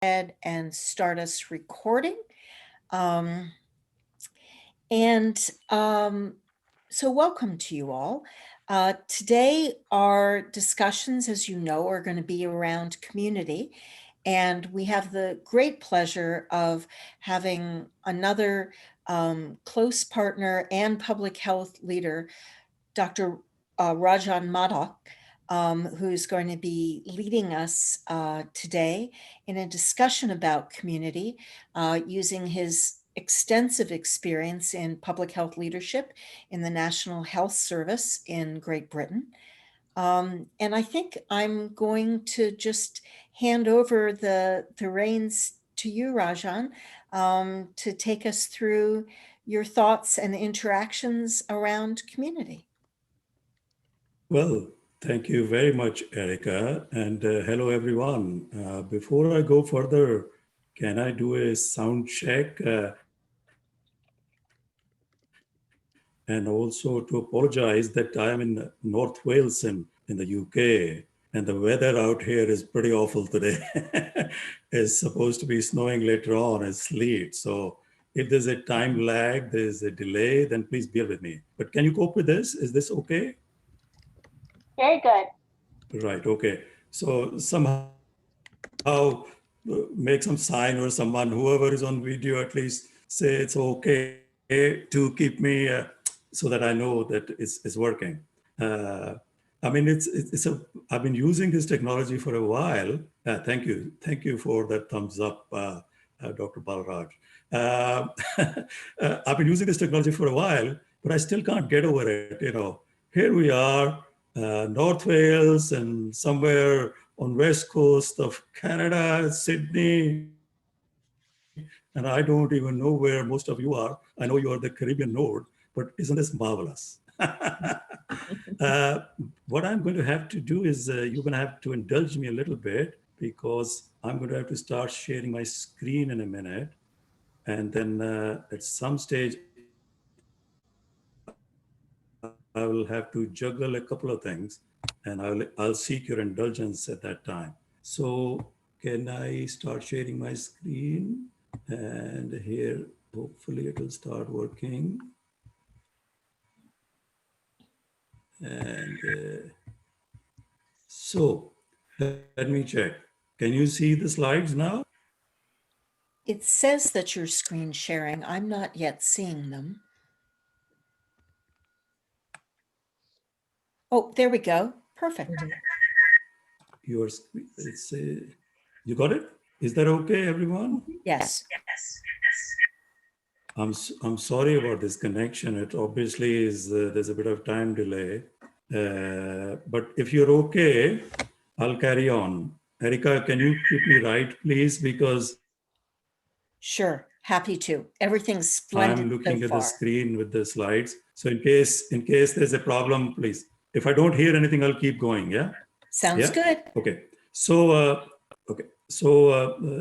ahead and start us recording. Um, and so welcome to you all. Today, our discussions, as you know, are going to be around community. And we have the great pleasure of having another close partner and public health leader, Dr. Rajan Madhok, who's going to be leading us today in a discussion about community using his extensive experience in public health leadership in the National Health Service in Great Britain. And I think I'm going to just hand over the reins to you, Rajan, to take us through your thoughts and interactions around community. Well, thank you very much, Erica, and hello, everyone. Before I go further, can I do a sound check? And also to apologize that I am in North Wales in the UK, and the weather out here is pretty awful today. It's supposed to be snowing later on and sleet. So if there's a time lag, there's a delay, then please bear with me. But can you cope with this? Is this okay? Very good. Right, okay. So somehow make some sign or someone, whoever is on video, at least say it's okay to keep me so that I know that it's working. Uh, I mean, I've been using this technology for a while. Thank you for that thumbs up, Dr. Balraj. Uh, I've been using this technology for a while, but I still can't get over it. Here we are, North Wales and somewhere on west coast of Canada, Sydney, and I don't even know where most of you are. I know you are the Caribbean node, but isn't this marvelous? uh, what I'm going to have to do is you're going to have to indulge me a little bit because I'm going to have to start sharing my screen in a minute. And then at some stage, I will have to juggle a couple of things and I'll seek your indulgence at that time. So can I start sharing my screen? And here, hopefully it will start working. And so let me check. Can you see the slides now? It says that you're screen sharing. I'm not yet seeing them. Oh, there we go. Perfect. You got it? Is that okay, everyone? Yes. I'm sorry about this connection. It obviously is, there's a bit of time delay. But if you're okay, I'll carry on. Erica, can you keep me right, please? Because Sure. Happy to. Everything's splendid I'm looking so at far. the screen with the slides. So in case there's a problem, please. If I don't hear anything, I'll keep going. Yeah. Sounds good. Okay. So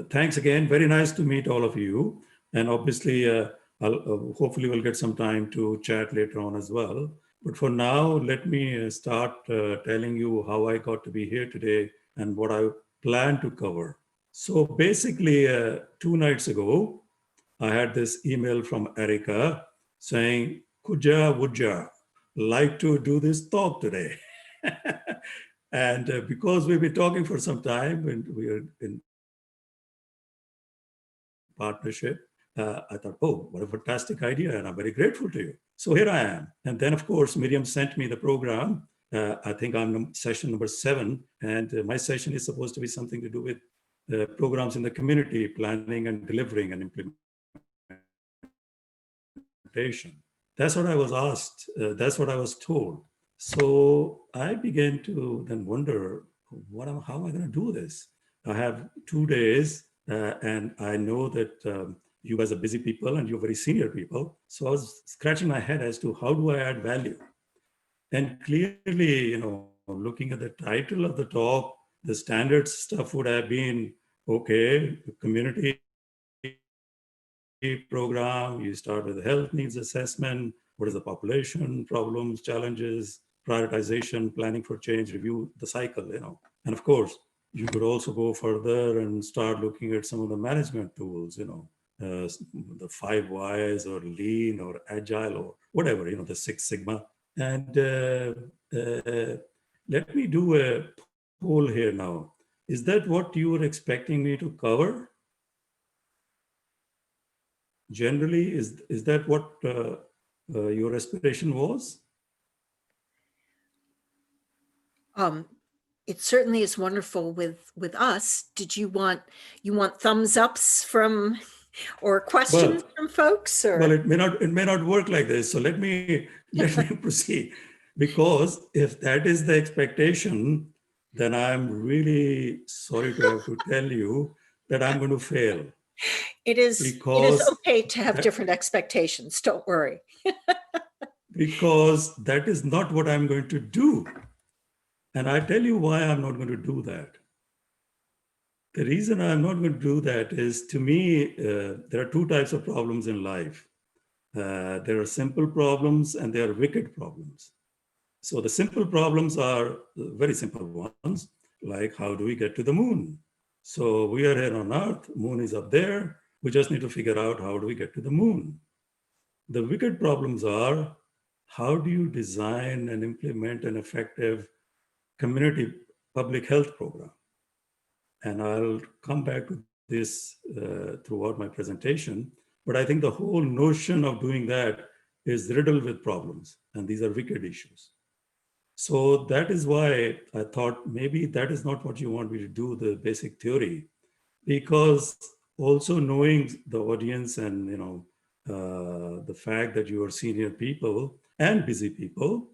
thanks again. Very nice to meet all of you. And obviously, hopefully we'll get some time to chat later on as well. But for now, let me start telling you how I got to be here today and what I plan to cover. So basically, 2 nights ago, I had this email from Erica saying, Kuja, Wujja, like to do this talk today. And because we've been talking for some time and we are in partnership, I thought, oh, what a fantastic idea. And I'm very grateful to you. So here I am. And then, of course, Miriam sent me the program. I think I'm session number 7. And my session is supposed to be something to do with programs in the community, planning and delivering and implementation. That's what I was asked. That's what I was told. So I began to then wonder, how am I going to do this? I have 2 days, and I know that you guys are busy people and you're very senior people. So I was scratching my head as to how do I add value? And clearly, looking at the title of the talk, the standard stuff would have been, okay, community program, you start with the health needs assessment, what is the population, problems, challenges, prioritization, planning for change, review the cycle, And of course, you could also go further and start looking at some of the management tools, the 5 Ys or lean or agile or whatever, the 6 Sigma. And let me do a poll here now. Is that what you were expecting me to cover? Generally, is that what your aspiration was? It certainly is wonderful with us. Did you want thumbs ups from or questions from folks Well, or? it may not work like this. So let me proceed, because if that is the expectation, then I'm really sorry to have to tell you that I'm going to fail. It is Because okay to have that- different expectations. Don't worry. because that is not what I'm going to do. And I tell you why I'm not going to do that. The reason I'm not going to do that is, to me, there are two types of problems in life. There are simple problems and there are wicked problems. So the simple problems are very simple ones, like how do we get to the moon? So we are here on Earth, moon is up there. We just need to figure out how do we get to the moon. The wicked problems are, how do you design and implement an effective community public health program? And I'll come back to this throughout my presentation. But I think the whole notion of doing that is riddled with problems, and these are wicked issues. So that is why I thought maybe that is not what you want me to do, the basic theory, because also knowing the audience and the fact that you are senior people and busy people,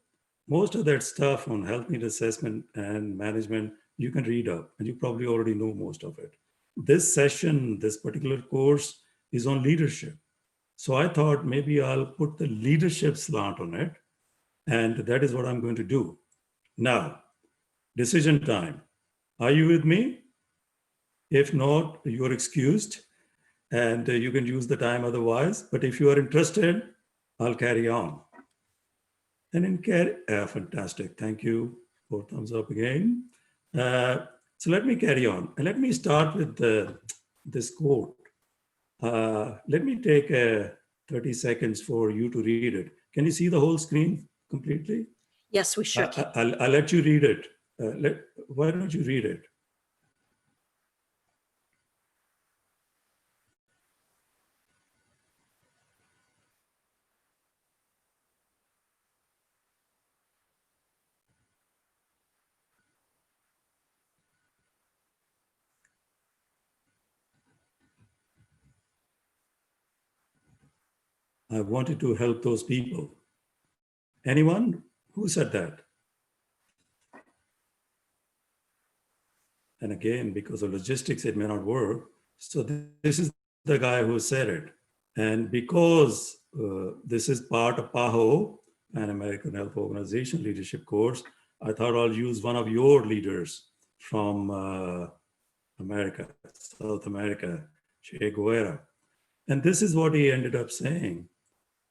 most of that stuff on health need assessment and management, you can read up and you probably already know most of it. This session, this particular course is on leadership. So I thought maybe I'll put the leadership slant on it. And that is what I'm going to do. Now, decision time. Are you with me? If not, you're excused and you can use the time otherwise. But if you are interested, I'll carry on. And in fantastic. Thank you. 4 thumbs up again. So let me carry on. And let me start with this quote. Let me take 30 seconds for you to read it. Can you see the whole screen completely? Yes, we sure can. I'll let you read it. Why don't you read it? I wanted to help those people. Anyone? Who said that? And again, because of logistics, it may not work. So this is the guy who said it. And because this is part of PAHO, Pan American Health Organization leadership course, I thought I'll use one of your leaders from America, South America, Che Guevara. And this is what he ended up saying.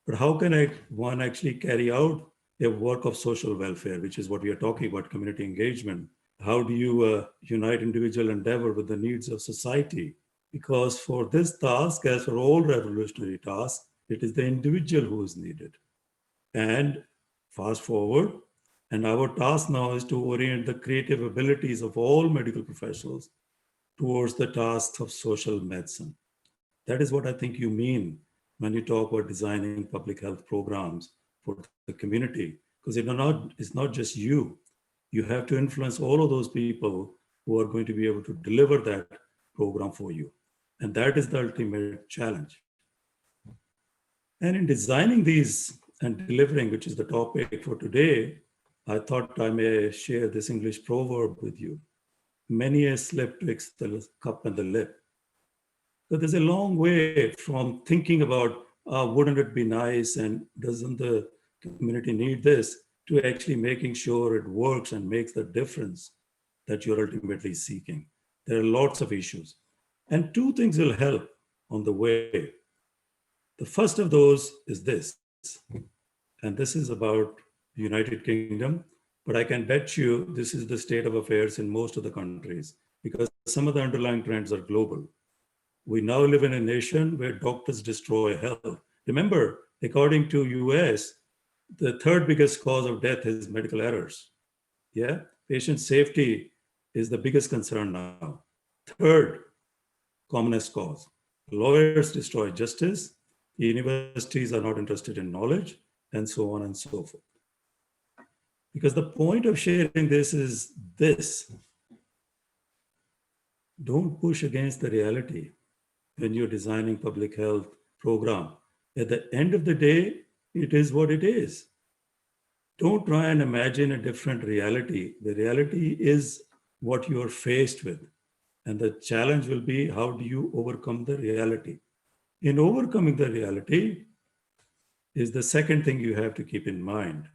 But how can one actually carry out a work of social welfare, which is what we are talking about, community engagement? How do you unite individual endeavor with the needs of society? Because for this task, as for all revolutionary tasks, it is the individual who is needed. And fast forward, and our task now is to orient the creative abilities of all medical professionals towards the tasks of social medicine. That is what I think you mean when you talk about designing public health programs for the community, because it's not just you. You have to influence all of those people who are going to be able to deliver that program for you. And that is the ultimate challenge. And in designing these and delivering, which is the topic for today, I thought I may share this English proverb with you. Many a slip twixt the cup and the lip. So there's a long way from thinking about, wouldn't it be nice and doesn't the community need this, to actually making sure it works and makes the difference that you're ultimately seeking. There are lots of issues. And two things will help on the way. The first of those is this, and this is about the United Kingdom, but I can bet you this is the state of affairs in most of the countries. because some of the underlying trends are global. We now live in a nation where doctors destroy health. Remember, according to US, the third biggest cause of death is medical errors. Yeah, patient safety is the biggest concern now. Third, commonest cause. Lawyers destroy justice, universities are not interested in knowledge, and so on and so forth. Because the point of sharing this is this: don't push against the reality when you're designing public health program. At the end of the day, it is what it is. Don't try and imagine a different reality. The reality is what you are faced with. And the challenge will be, how do you overcome the reality? In overcoming the reality is the second thing you have to keep in mind.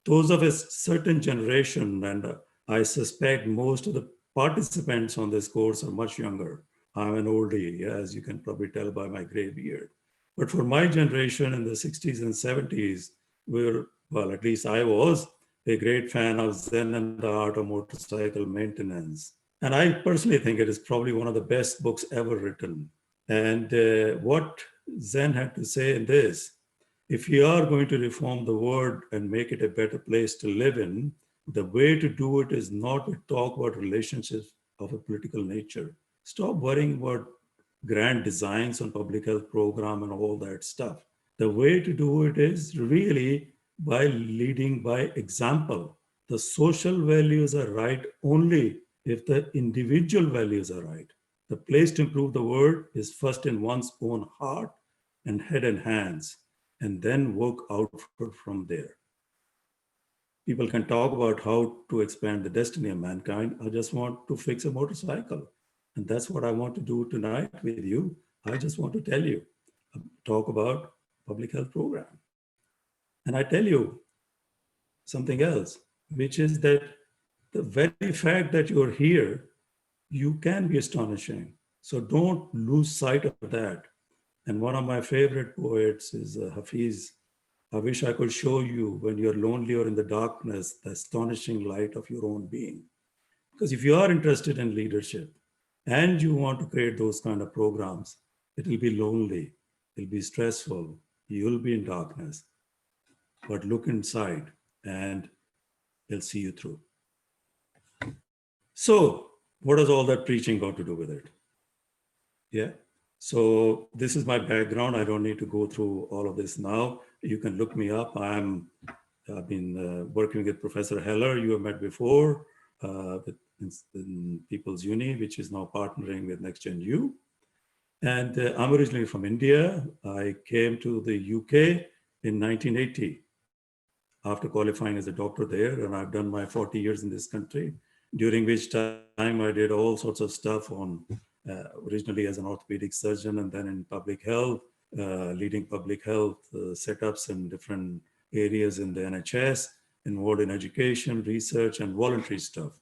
Those of a certain generation, and I suspect most of the participants on this course are much younger. I'm an oldie, as you can probably tell by my gray beard. But for my generation in the 60s and 70s, well, at least I was a great fan of Zen and the Art of Motorcycle Maintenance. And I personally think it is probably one of the best books ever written. And what Zen had to say in this: if we are going to reform the world and make it a better place to live in, the way to do it is not to talk about relationships of a political nature. Stop worrying about grand designs on public health program and all that stuff. The way to do it is really by leading by example. The social values are right only if the individual values are right. The place to improve the world is first in one's own heart and head and hands, and then work outward from there. People can talk about how to expand the destiny of mankind. I just want to fix a motorcycle. And that's what I want to do tonight with you. I just want to tell you, talk about public health program. And I tell you something else, which is that the very fact that you're here, you can be astonishing. So don't lose sight of that. And one of my favorite poets is Hafiz. I wish I could show you when you're lonely or in the darkness, the astonishing light of your own being. Because if you are interested in leadership and you want to create those kind of programs, it will be lonely, it'll be stressful, you'll be in darkness. But look inside and he'll see you through. So, what does all that preaching got to do with it? Yeah. So this is my background. I don't need to go through all of this now. You can look me up. I've been working with Professor Heller, you have met before, in People's Uni, which is now partnering with NextGenU. And I'm originally from India. I came to the UK in 1980 after qualifying as a doctor there, and I've done my 40 years in this country, during which time I did all sorts of stuff on originally as an orthopedic surgeon and then in public health, leading public health setups in different areas in the NHS, involved in education, research, and voluntary stuff.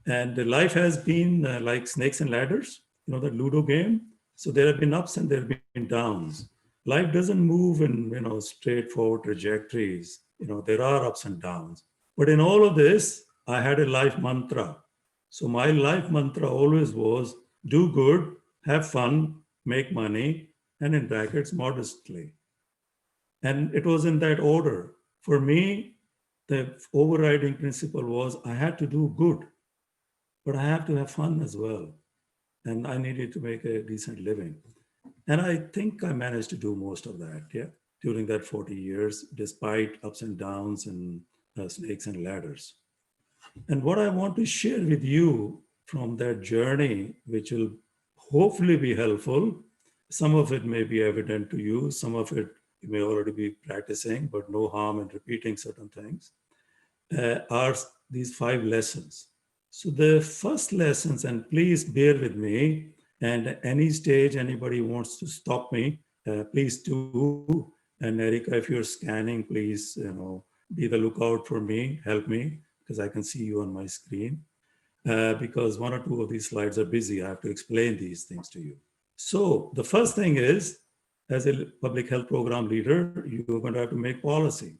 And life has been like snakes and ladders, you know, that Ludo game. So there have been ups and there have been downs. Life doesn't move in, you know, straightforward trajectories. You know, there are ups and downs. But in all of this, I had a life mantra. So my life mantra always was do good, have fun, make money, and in brackets, modestly. And it was in that order. For me, the overriding principle was I had to do good, but I have to have fun as well. And I needed to make a decent living. And I think I managed to do most of that, yeah, during that 40 years, despite ups and downs and snakes and ladders. And what I want to share with you from that journey, which will hopefully be helpful, some of it may be evident to you, some of it you may already be practicing, but no harm in repeating certain things, are these 5 lessons. So the first lessons, and please bear with me, and at any stage anybody wants to stop me, please do. And Erica, if you're scanning, please, you know, be the lookout for me, help me, because I can see you on my screen. Because 1 or 2 of these slides are busy, I have to explain these things to you. So the first thing is, as a public health program leader, you're going to have to make policy.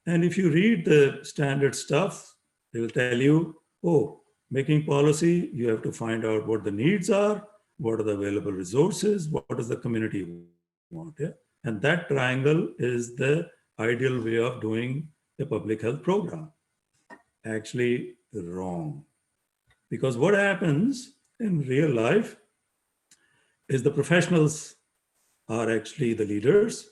And if you read the standard stuff, they will tell you, oh, Making policy, you have to find out what the needs are, what are the available resources, what does the community want. Yeah? And that triangle is the ideal way of doing a public health program. Actually wrong. Because what happens in real life is the professionals are actually the leaders.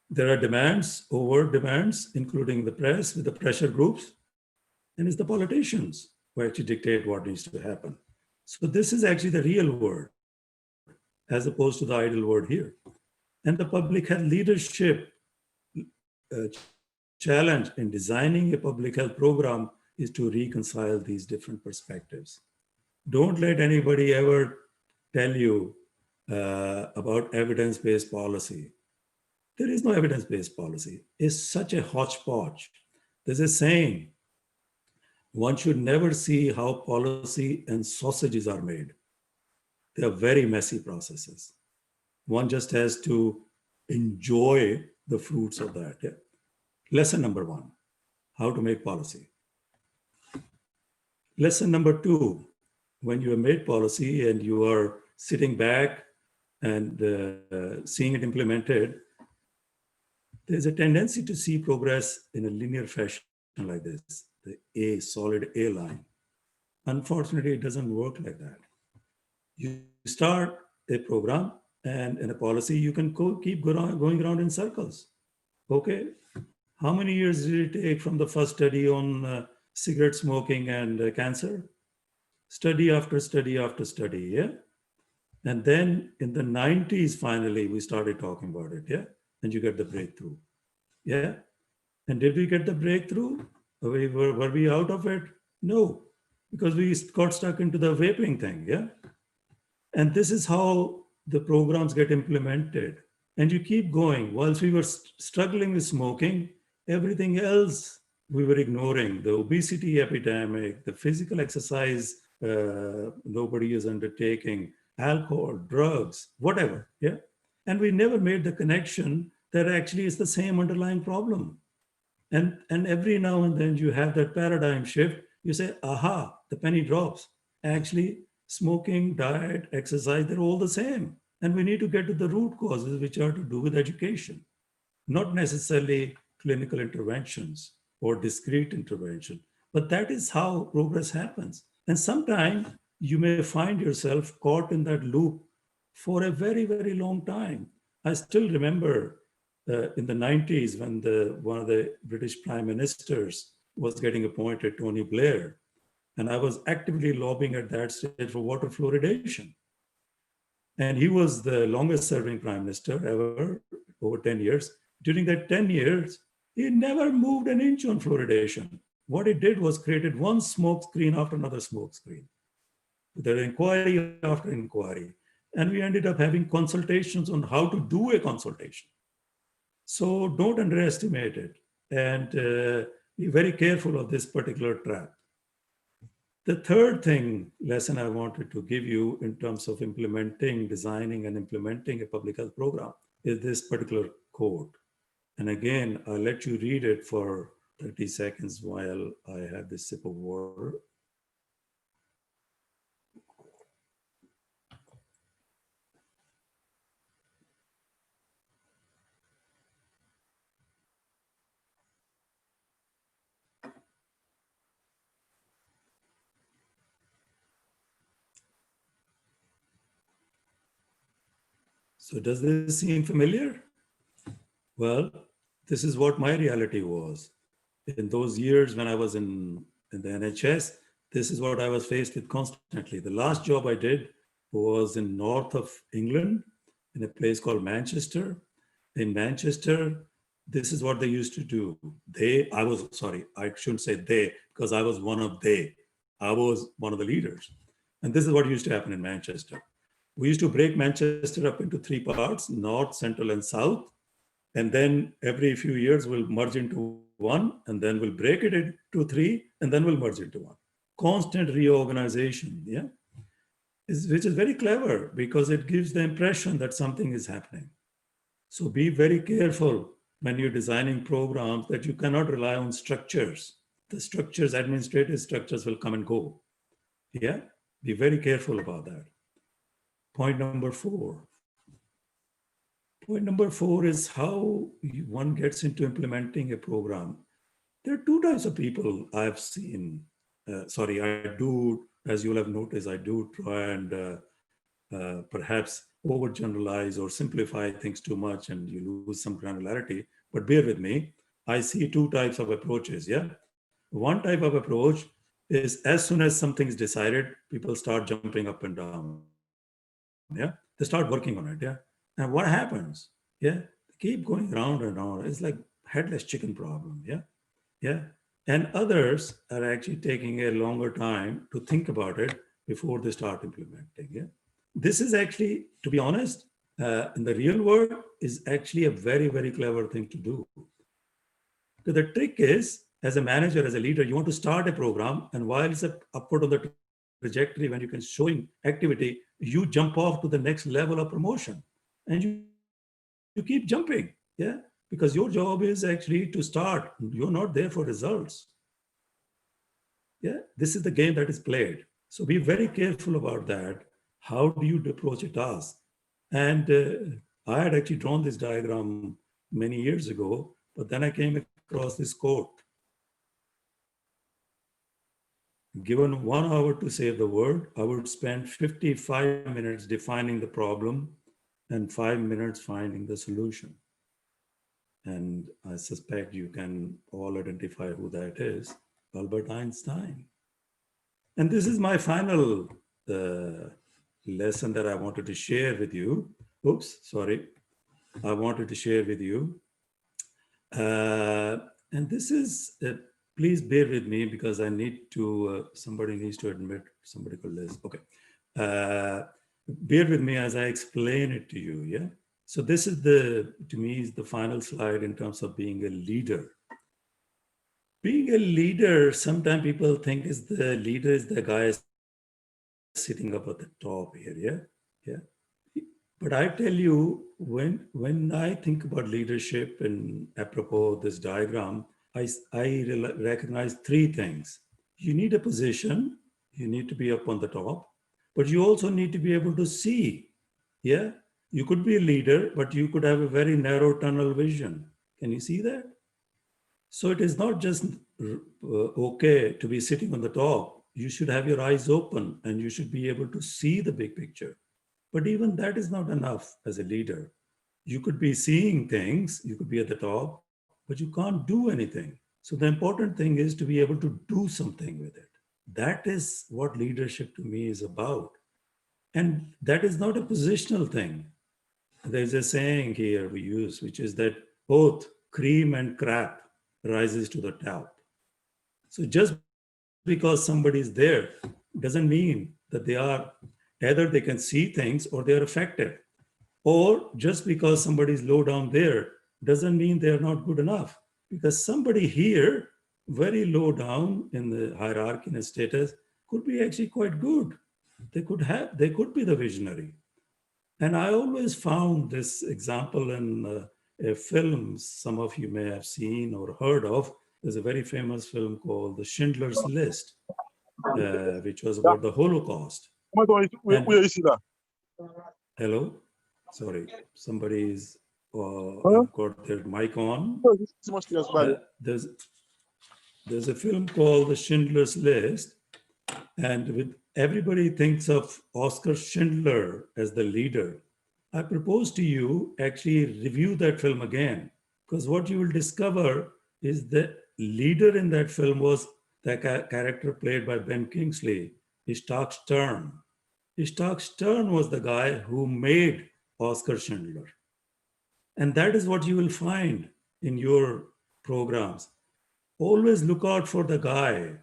There are demands, over demands, including the press with the pressure groups, and it's the politicians who actually dictate what needs to happen. So this is actually the real world, as opposed to the idle word here. And the public health leadership challenge in designing a public health program is to reconcile these different perspectives. Don't let anybody ever tell you about evidence-based policy. There is no evidence-based policy. It's such a hodgepodge. There's a saying, one should never see how policy and sausages are made. They are very messy processes. One just has to enjoy the fruits of that. Yeah. Lesson number 1, how to make policy. Lesson number 2, when you have made policy and you are sitting back and seeing it implemented, there's a tendency to see progress in a linear fashion like this, the solid A line. Unfortunately, it doesn't work like that. You start a program and in a policy, you can keep going around in circles. Okay, how many years did it take from the first study on cigarette smoking and cancer? Study after study after study, yeah? And then in the 90s, finally, we started talking about it, yeah? And you get the breakthrough, yeah? And did we get the breakthrough? Were we out of it? No, because we got stuck into the vaping thing, yeah? And this is how the programs get implemented. And you keep going. Whilst we were struggling with smoking, everything else we were ignoring. The obesity epidemic, the physical exercise nobody is undertaking, alcohol, drugs, whatever, yeah? And we never made the connection that actually is the same underlying problem. And every now and then you have that paradigm shift. You say, aha, the penny drops. Actually, smoking, diet, exercise, they're all the same. And we need to get to the root causes, which are to do with education, not necessarily clinical interventions or discrete intervention. But that is how progress happens. And sometimes you may find yourself caught in that loop for a very, very long time. I still remember in the 90s when one of the British prime ministers was getting appointed, Tony Blair, and I was actively lobbying at that stage for water fluoridation. And he was the longest serving prime minister ever, over 10 years. During that 10 years, he never moved an inch on fluoridation. What he did was created one smoke screen after another smoke screen. There inquiry after inquiry. And we ended up having consultations on how to do a consultation. So don't underestimate it, and be very careful of this particular trap. The third lesson I wanted to give you in terms of designing and implementing a public health program is this particular quote. And again, I'll let you read it for 30 seconds while I have this sip of water. So does this seem familiar? Well, this is what my reality was. In those years when I was in the NHS, this is what I was faced with constantly. The last job I did was in north of England, in a place called Manchester. In Manchester, this is what they used to do. I shouldn't say they, because I was one of they. I was one of the leaders. And this is what used to happen in Manchester. We used to break Manchester up into 3 parts, north, central, and south. And then every few years we'll merge into 1, and then we'll break it into 3, and then we'll merge into 1. Constant reorganization, yeah? Which is very clever because it gives the impression that something is happening. So be very careful when you're designing programs that you cannot rely on structures. the structures, administrative structures will come and go. Yeah, be very careful about that. Point number 4. Point number 4 is how one gets into implementing a program. There are 2 types of people I've seen. I do, as you'll have noticed, I do try and perhaps overgeneralize or simplify things too much and you lose some granularity, but bear with me. I see 2 types of approaches, yeah? One type of approach is as soon as something's decided, people start jumping up and down, yeah? They start working on it, yeah? And what happens? Yeah, they keep going round and round. It's like headless chicken problem, yeah? Yeah. And others are actually taking a longer time to think about it before they start implementing. Yeah. This is actually, to be honest, in the real world, is actually a very, very clever thing to do. So the trick is, as a manager, as a leader, you want to start a program, and while it's upward on the trajectory, when you can showing activity, you jump off to the next level of promotion, and you keep jumping. Yeah. Because your job is actually to start. You're not there for results. Yeah, this is the game that is played. So be very careful about that. How do you approach a task? And I had actually drawn this diagram many years ago, but then I came across this quote. Given 1 hour to save the world, I would spend 55 minutes defining the problem and 5 minutes finding the solution. And I suspect you can all identify who that is, Albert Einstein. And this is my final lesson that I wanted to share with you. Oops, sorry. I wanted to share with you. And this is, please bear with me because I need to, somebody needs to admit, somebody called Liz. Okay. Bear with me as I explain it to you, yeah? So this is to me, is the final slide in terms of being a leader. Being a leader, sometimes people think is the leader is the guy sitting up at the top here, yeah? Yeah. But I tell you, when I think about leadership and apropos this diagram, I recognize 3 things. You need a position, you need to be up on the top, but you also need to be able to see, yeah? You could be a leader, but you could have a very narrow tunnel vision. Can you see that? So it is not just okay to be sitting on the top. You should have your eyes open and you should be able to see the big picture. But even that is not enough as a leader. You could be seeing things, you could be at the top, but you can't do anything. So the important thing is to be able to do something with it. That is what leadership to me is about. And that is not a positional thing. There's a saying here we use, which is that both cream and crap rises to the top. So just because somebody is there doesn't mean that they are, either they can see things or they are effective. Or just because somebody is low down there doesn't mean they're not good enough. Because somebody here, very low down in the hierarchy and status, could be actually quite good. They could be the visionary. And I always found this example in a film some of you may have seen or heard of. There's a very famous film called The Schindler's List, which was about the Holocaust. Where is that? Hello? Sorry, somebody's got their mic on. There's a film called The Schindler's List, and everybody thinks of Oskar Schindler as the leader. I propose to you actually review that film again, because what you will discover is the leader in that film was the character played by Ben Kingsley, Itzhak Stern. Itzhak Stern was the guy who made Oskar Schindler. And that is what you will find in your programs. Always look out for the guy.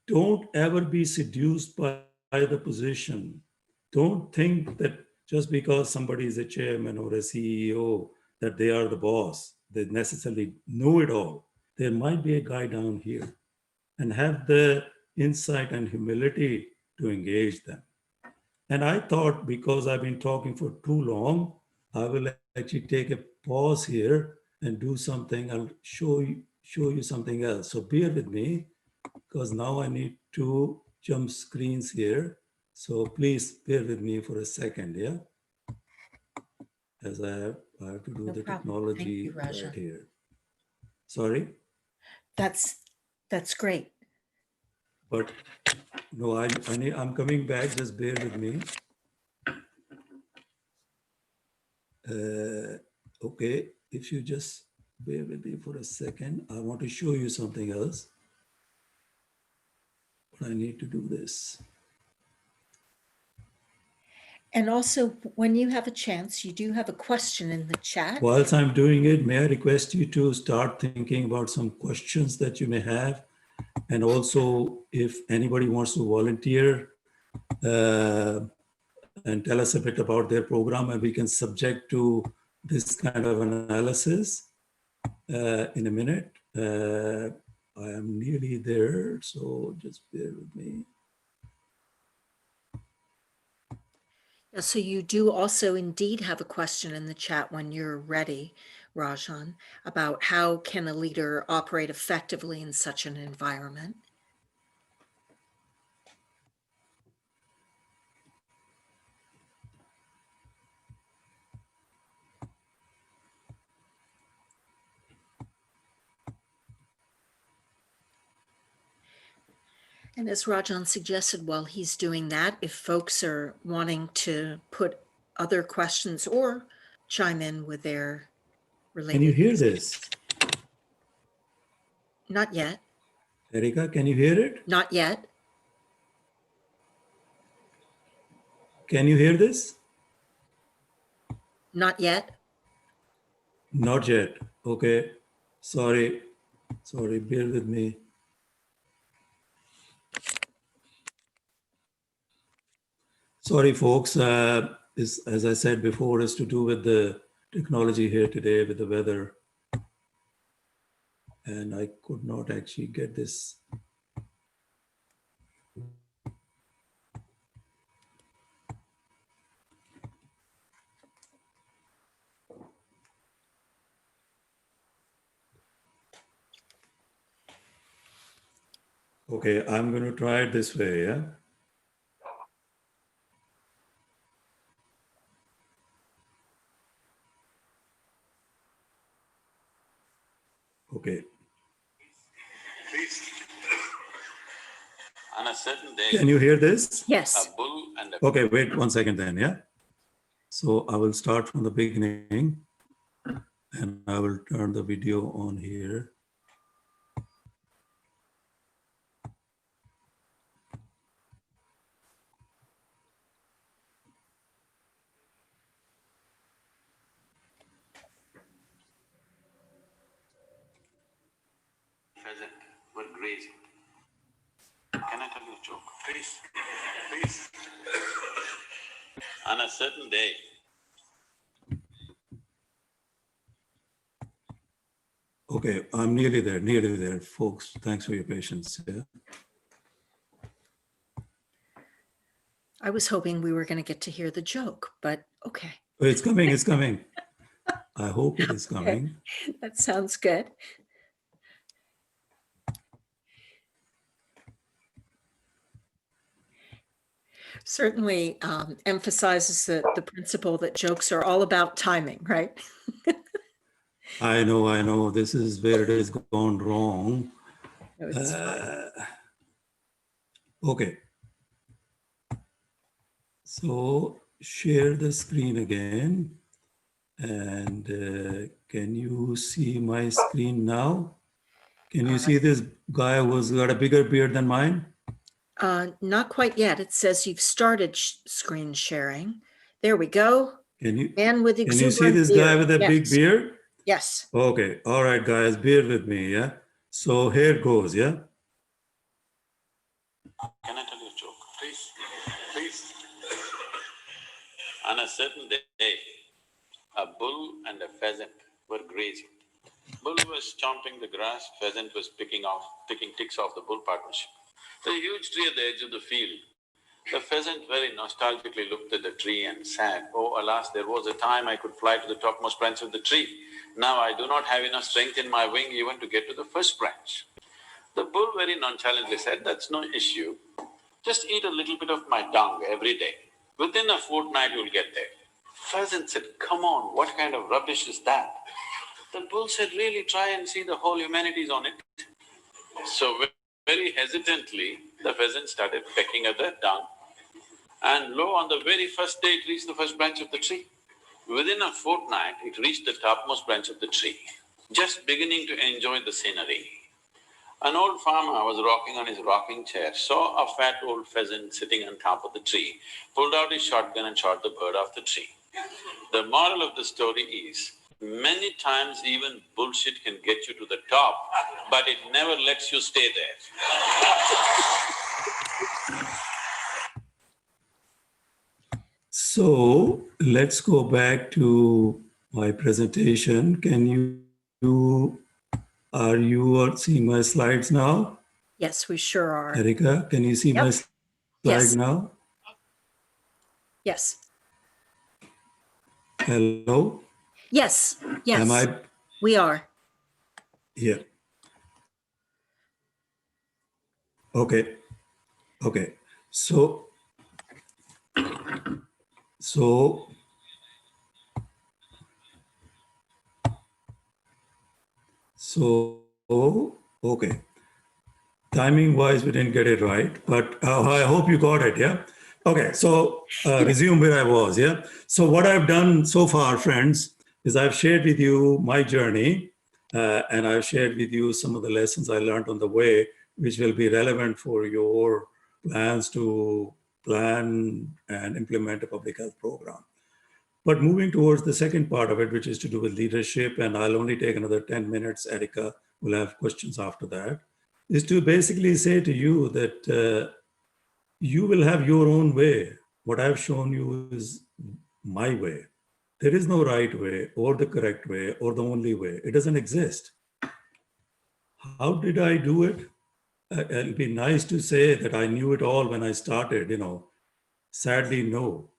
Don't ever be seduced by the position. Don't think that just because somebody is a chairman or a CEO, that they are the boss. They necessarily know it all. There might be a guy down here, and have the insight and humility to engage them. And I thought, because I've been talking for too long, I will actually take a pause here and do something. I'll show you something else. So bear with me. because now I need to jump screens here. So please bear with me for a second, yeah? As I have to do No the problem. Thank technology you, Raja. right here. Sorry, That's great. but no, I'm coming back, just bear with me. Okay, if you just bear with me for a second, I want to show you something else. But I need to do this. And also, when you have a chance, you do have a question in the chat. Whilst I'm doing it, may I request you to start thinking about some questions that you may have? And also, if anybody wants to volunteer and tell us a bit about their program, and we can subject to this kind of analysis in a minute. I am nearly there, so just bear with me. Yeah, so you do also indeed have a question in the chat when you're ready, Rajan, about how can a leader operate effectively in such an environment? And as Rajan suggested, while he's doing that, if folks are wanting to put other questions or chime in with their related. Can you hear this? Not yet. Erika, can you hear it? Not yet. Can you hear this? Not yet. Not yet. Okay. Sorry, bear with me. Sorry, folks. As I said before, is to do with the technology here today with the weather. And I could not actually get this. Okay, I'm going to try it this way, yeah? Okay. On a certain day, Can you hear this? Yes. a bull and a Okay, wait 1 second then, yeah? So I will start from the beginning and I will turn the video on here. pheasant were grazing. Can I tell you a joke? Please, please. On a certain day, Okay, I'm nearly there, folks. Thanks for your patience. Yeah. I was hoping we were going to get to hear the joke, but okay. Oh, it's coming, it's coming. I hope it is coming. That sounds good. Certainly emphasizes the principle that jokes are all about timing, right? I know. This is where it has gone wrong. No, it's fine. Okay. So share the screen again. And can you see my screen now? Can you see this guy who's got a bigger beard than mine? Not quite yet. It says you've started screen sharing. There we go. Can you with can you see this guy with a big beard? Yes. Okay. All right, guys, bear with me. Yeah. So here goes. Yeah. can I tell you a joke? Please, please. On a certain day, a bull and a pheasant were grazing. Bull was chomping the grass, pheasant was picking ticks off the bull partnership. There's a huge tree at the edge of the field. The pheasant very nostalgically looked at the tree and said, "Oh, alas, there was a time I could fly to the topmost branch of the tree. Now I do not have enough strength in my wing even to get to the first branch." The bull very nonchalantly said, "That's no issue. Just eat a little bit of my dung every day. Within a fortnight you'll get there." Pheasant said, "Come on, what kind of rubbish is that?" The bull said, "Really try and see, the whole humanity is on it." So very hesitantly, the pheasant started pecking at the dung, and lo, on the very first day it reached the first branch of the tree. Within a fortnight, it reached the topmost branch of the tree, just beginning to enjoy the scenery. An old farmer was rocking on his rocking chair, saw a fat old pheasant sitting on top of the tree, pulled out his shotgun and shot the bird off the tree. The moral of the story is, many times even bullshit can get you to the top, but it never lets you stay there. So let's go back to my presentation. Are you seeing my slides now? Yes, we sure are. Erica, can you see my Yep. slide Yes. now? Yes. Hello? Yes. Yes. Am I We are. here? Okay. Okay. So okay. Timing wise, we didn't get it right, but I hope you got it, yeah? Okay, so resume where I was, yeah? So what I've done so far, friends, is I've shared with you my journey, and I've shared with you some of the lessons I learned on the way, which will be relevant for your plans to plan and implement a public health program. But moving towards the second part of it, which is to do with leadership, and I'll only take another 10 minutes, Erica will have questions after that, is to basically say to you that you will have your own way. What I've shown you is my way. There is no right way or the correct way or the only way. It doesn't exist. How did I do it? It'll be nice to say that I knew it all when I started, Sadly, no.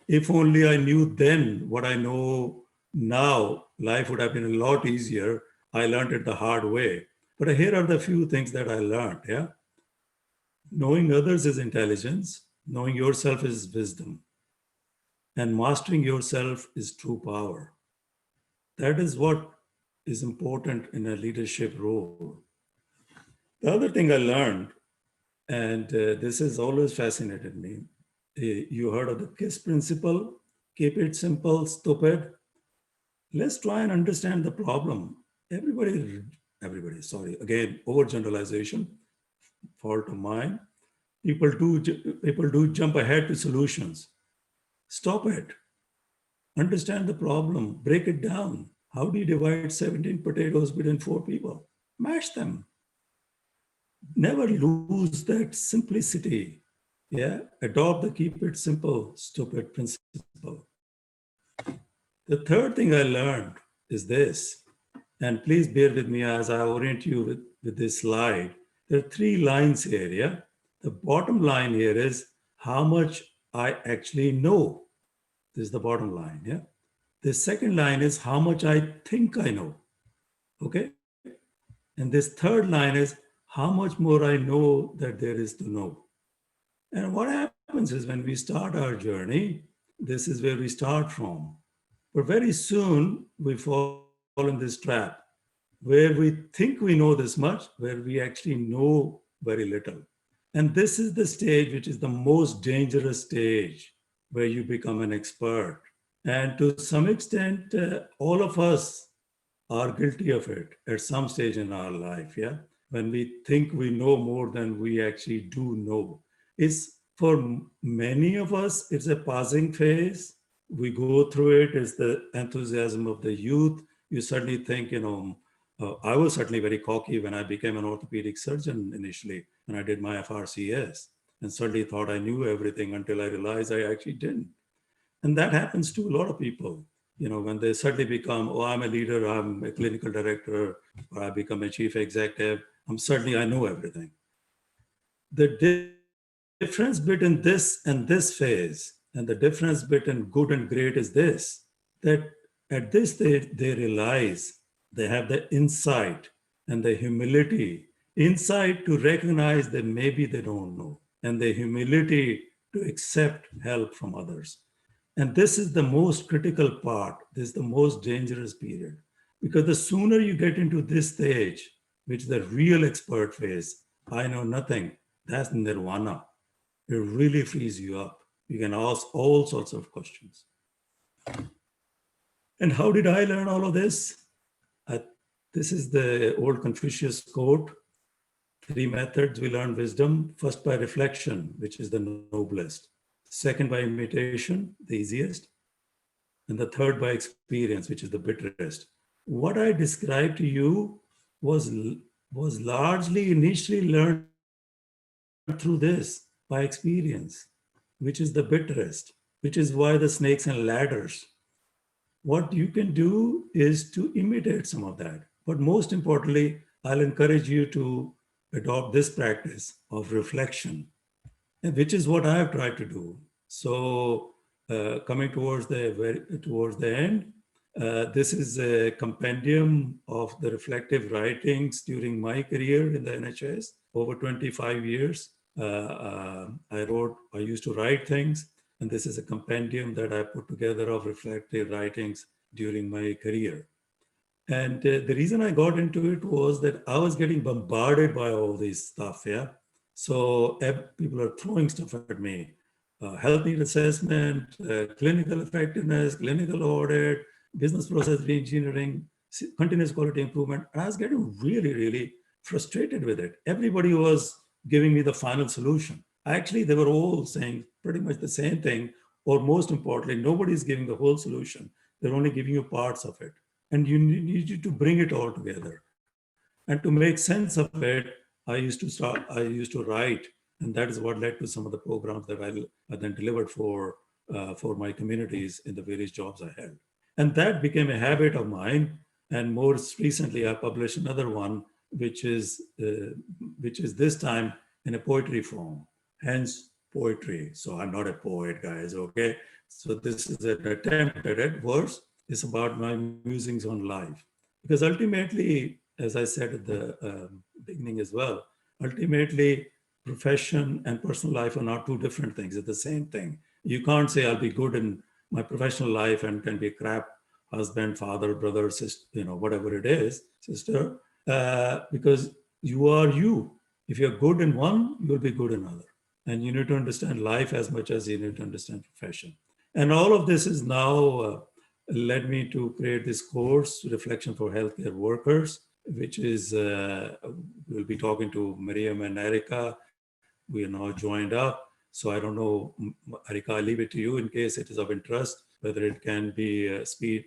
If only I knew then what I know now, life would have been a lot easier. I learned it the hard way. But here are the few things that I learned, yeah? Knowing others is intelligence, knowing yourself is wisdom, and mastering yourself is true power. That is what is important in a leadership role. The other thing I learned, and this has always fascinated me, you heard of the KISS principle, keep it simple, stupid. Let's try and understand the problem. Everybody, sorry, again, overgeneralization, fault of mine. People do jump ahead to solutions. Stop it. Understand the problem, break it down. How do you divide 17 potatoes between 4 people? Mash them. Never lose that simplicity. Yeah, adopt the keep it simple, stupid principle. The third thing I learned is this, and please bear with me as I orient you with this slide. There are 3 lines here, yeah? The bottom line here is how much I actually know. This is the bottom line, yeah? The second line is how much I think I know, okay? And this third line is how much more I know that there is to know. And what happens is when we start our journey, this is where we start from. But very soon we fall in this trap where we think we know this much, where we actually know very little. And this is the stage which is the most dangerous stage, where you become an expert. And to some extent, all of us are guilty of it at some stage in our life, yeah? When we think we know more than we actually do know. It's for many of us, it's a passing phase. We go through it, it's the enthusiasm of the youth. You suddenly think, I was certainly very cocky when I became an orthopedic surgeon initially, when I did my FRCS, and certainly thought I knew everything until I realized I actually didn't. And that happens to a lot of people. When they suddenly become, oh, I'm a leader, I'm a clinical director, or I become a chief executive, I know everything. The difference between this and this phase, and the difference between good and great is this, that at this stage, they realize they have the insight and the humility insight to recognize that maybe they don't know, and the humility to accept help from others. And this is the most critical part. This is the most dangerous period, because the sooner you get into this stage, which is the real expert phase, I know nothing, that's nirvana. It really frees you up. You can ask all sorts of questions. And how did I learn all of this? This is the old Confucius quote. 3 methods we learn wisdom. First, by reflection, which is the noblest. Second, by imitation, the easiest. And the third, by experience, which is the bitterest. What I described to you was largely initially learned through this, by experience, which is the bitterest, which is why the snakes and ladders. What you can do is to imitate some of that. But most importantly, I'll encourage you to adopt this practice of reflection, which is what I have tried to do. So coming towards the end, this is a compendium of the reflective writings during my career in the NHS. Over 25 years, I used to write things, and this is a compendium that I put together of reflective writings during my career. And the reason I got into it was that I was getting bombarded by all this stuff, yeah? So people are throwing stuff at me. Health need assessment, clinical effectiveness, clinical audit, business process reengineering, continuous quality improvement. I was getting really, really frustrated with it. Everybody was giving me the final solution. Actually, they were all saying pretty much the same thing, or most importantly, nobody's giving the whole solution. They're only giving you parts of it. And you need to bring it all together. And to make sense of it, I used to write, and that is what led to some of the programs that I then delivered for my communities in the various jobs I held. And that became a habit of mine. And most recently, I published another one, which is this time in a poetry form, hence poetry. So I'm not a poet, guys, okay? So this is an attempt at it. Verse is about my musings on life. Because ultimately, as I said at the beginning as well, ultimately, profession and personal life are not two different things. It's the same thing. You can't say I'll be good in my professional life and can be a crap husband, father, brother, sister, whatever it is, sister, because you are you. If you're good in one, you'll be good in another. And you need to understand life as much as you need to understand profession. And all of this is now led me to create this course, Reflection for Healthcare Workers, which is, we'll be talking to Miriam and Erica. We are now joined up. So I don't know, Erica, I'll leave it to you in case it is of interest, whether it can be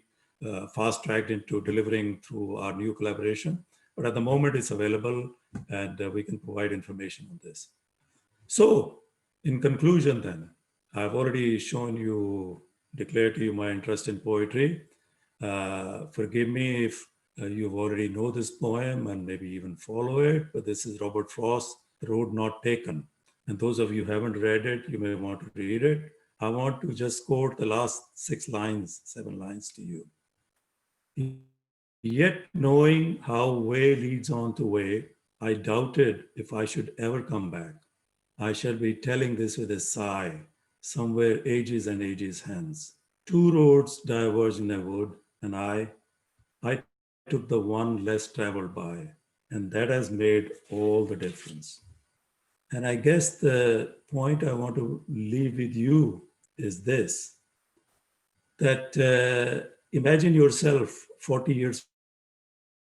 fast-tracked into delivering through our new collaboration. But at the moment it's available, and we can provide information on this. So in conclusion then, I've already declared to you my interest in poetry. Forgive me if you already know this poem and maybe even follow it, but this is Robert Frost, The Road Not Taken. And those of you who haven't read it, you may want to read it. I want to just quote the last 7 lines to you. Yet knowing how way leads on to way, I doubted if I should ever come back. I shall be telling this with a sigh, somewhere ages and ages hence. 2 roads diverge in a wood, and I took the one less traveled by, and that has made all the difference. And I guess the point I want to leave with you is this, that imagine yourself 40 years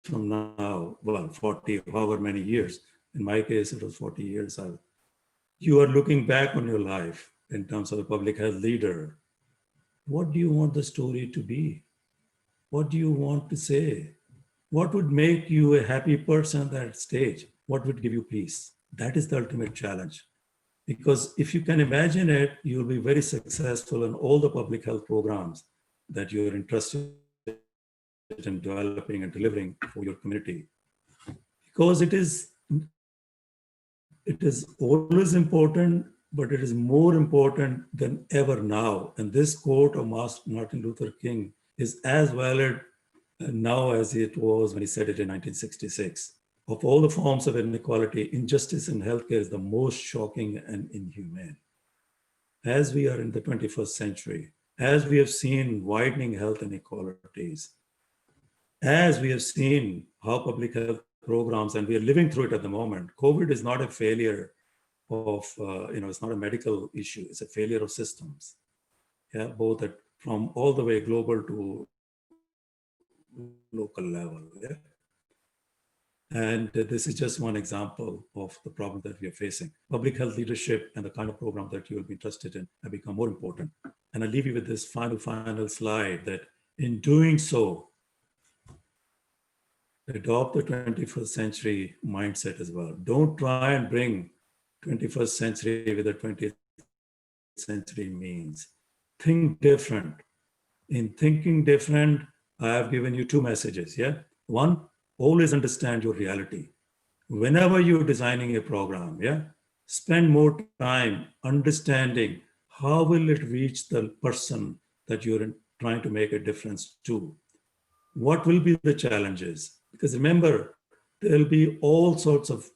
from now, well, 40, however many years. In my case, it was 40 years. You are looking back on your life in terms of a public health leader. What do you want the story to be? What do you want to say? What would make you a happy person at that stage? What would give you peace? That is the ultimate challenge. Because if you can imagine it, you'll be very successful in all the public health programs that you're interested in developing and delivering for your community. Because it is always important, but it is more important than ever now. And this quote of Martin Luther King is as valid now as it was when he said it in 1966. of all the forms of inequality, injustice in healthcare is the most shocking and inhumane. As we are in the 21st century, as we have seen widening health inequalities, as we have seen how public health programs, and we are living through it at the moment, COVID is not a failure of, it's not a medical issue, it's a failure of systems. Yeah, both from all the way global to local level. Yeah. And this is just one example of the problem that we are facing. Public health leadership and the kind of program that you will be interested in have become more important. And I'll leave you with this final slide that in doing so, adopt the 21st century mindset as well. Don't try and bring 21st century with the 20th century means. Think different. In thinking different, I have given you two messages. Yeah. One, always understand your reality. Whenever you're designing a program, yeah, spend more time understanding how will it reach the person that you're trying to make a difference to. What will be the challenges? Because remember, there'll be all sorts of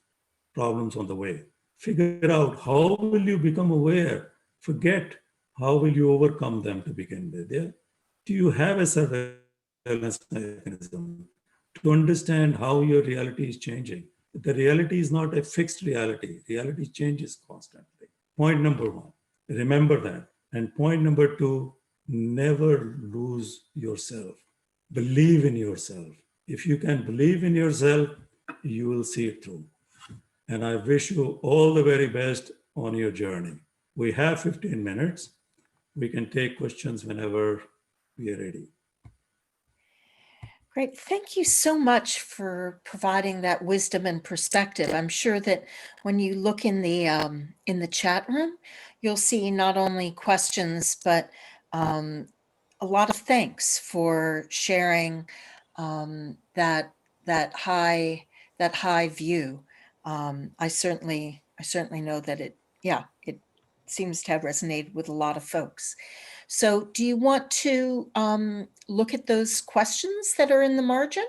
problems on the way. Figure out how will you become aware. Forget how will you overcome them to begin with. Yeah? Do you have a surveillance mechanism to understand how your reality is changing? The reality is not a fixed reality. Reality changes constantly. Point number one, remember that. And point number two, never lose yourself. Believe in yourself. If you can believe in yourself, you will see it through. And I wish you all the very best on your journey. We have 15 minutes. We can take questions whenever we are ready. Great. Thank you so much for providing that wisdom and perspective. I'm sure that when you look in the chat room, you'll see not only questions, but a lot of thanks for sharing that high view. I certainly know that it seems to have resonated with a lot of folks. So do you want to look at those questions that are in the margin?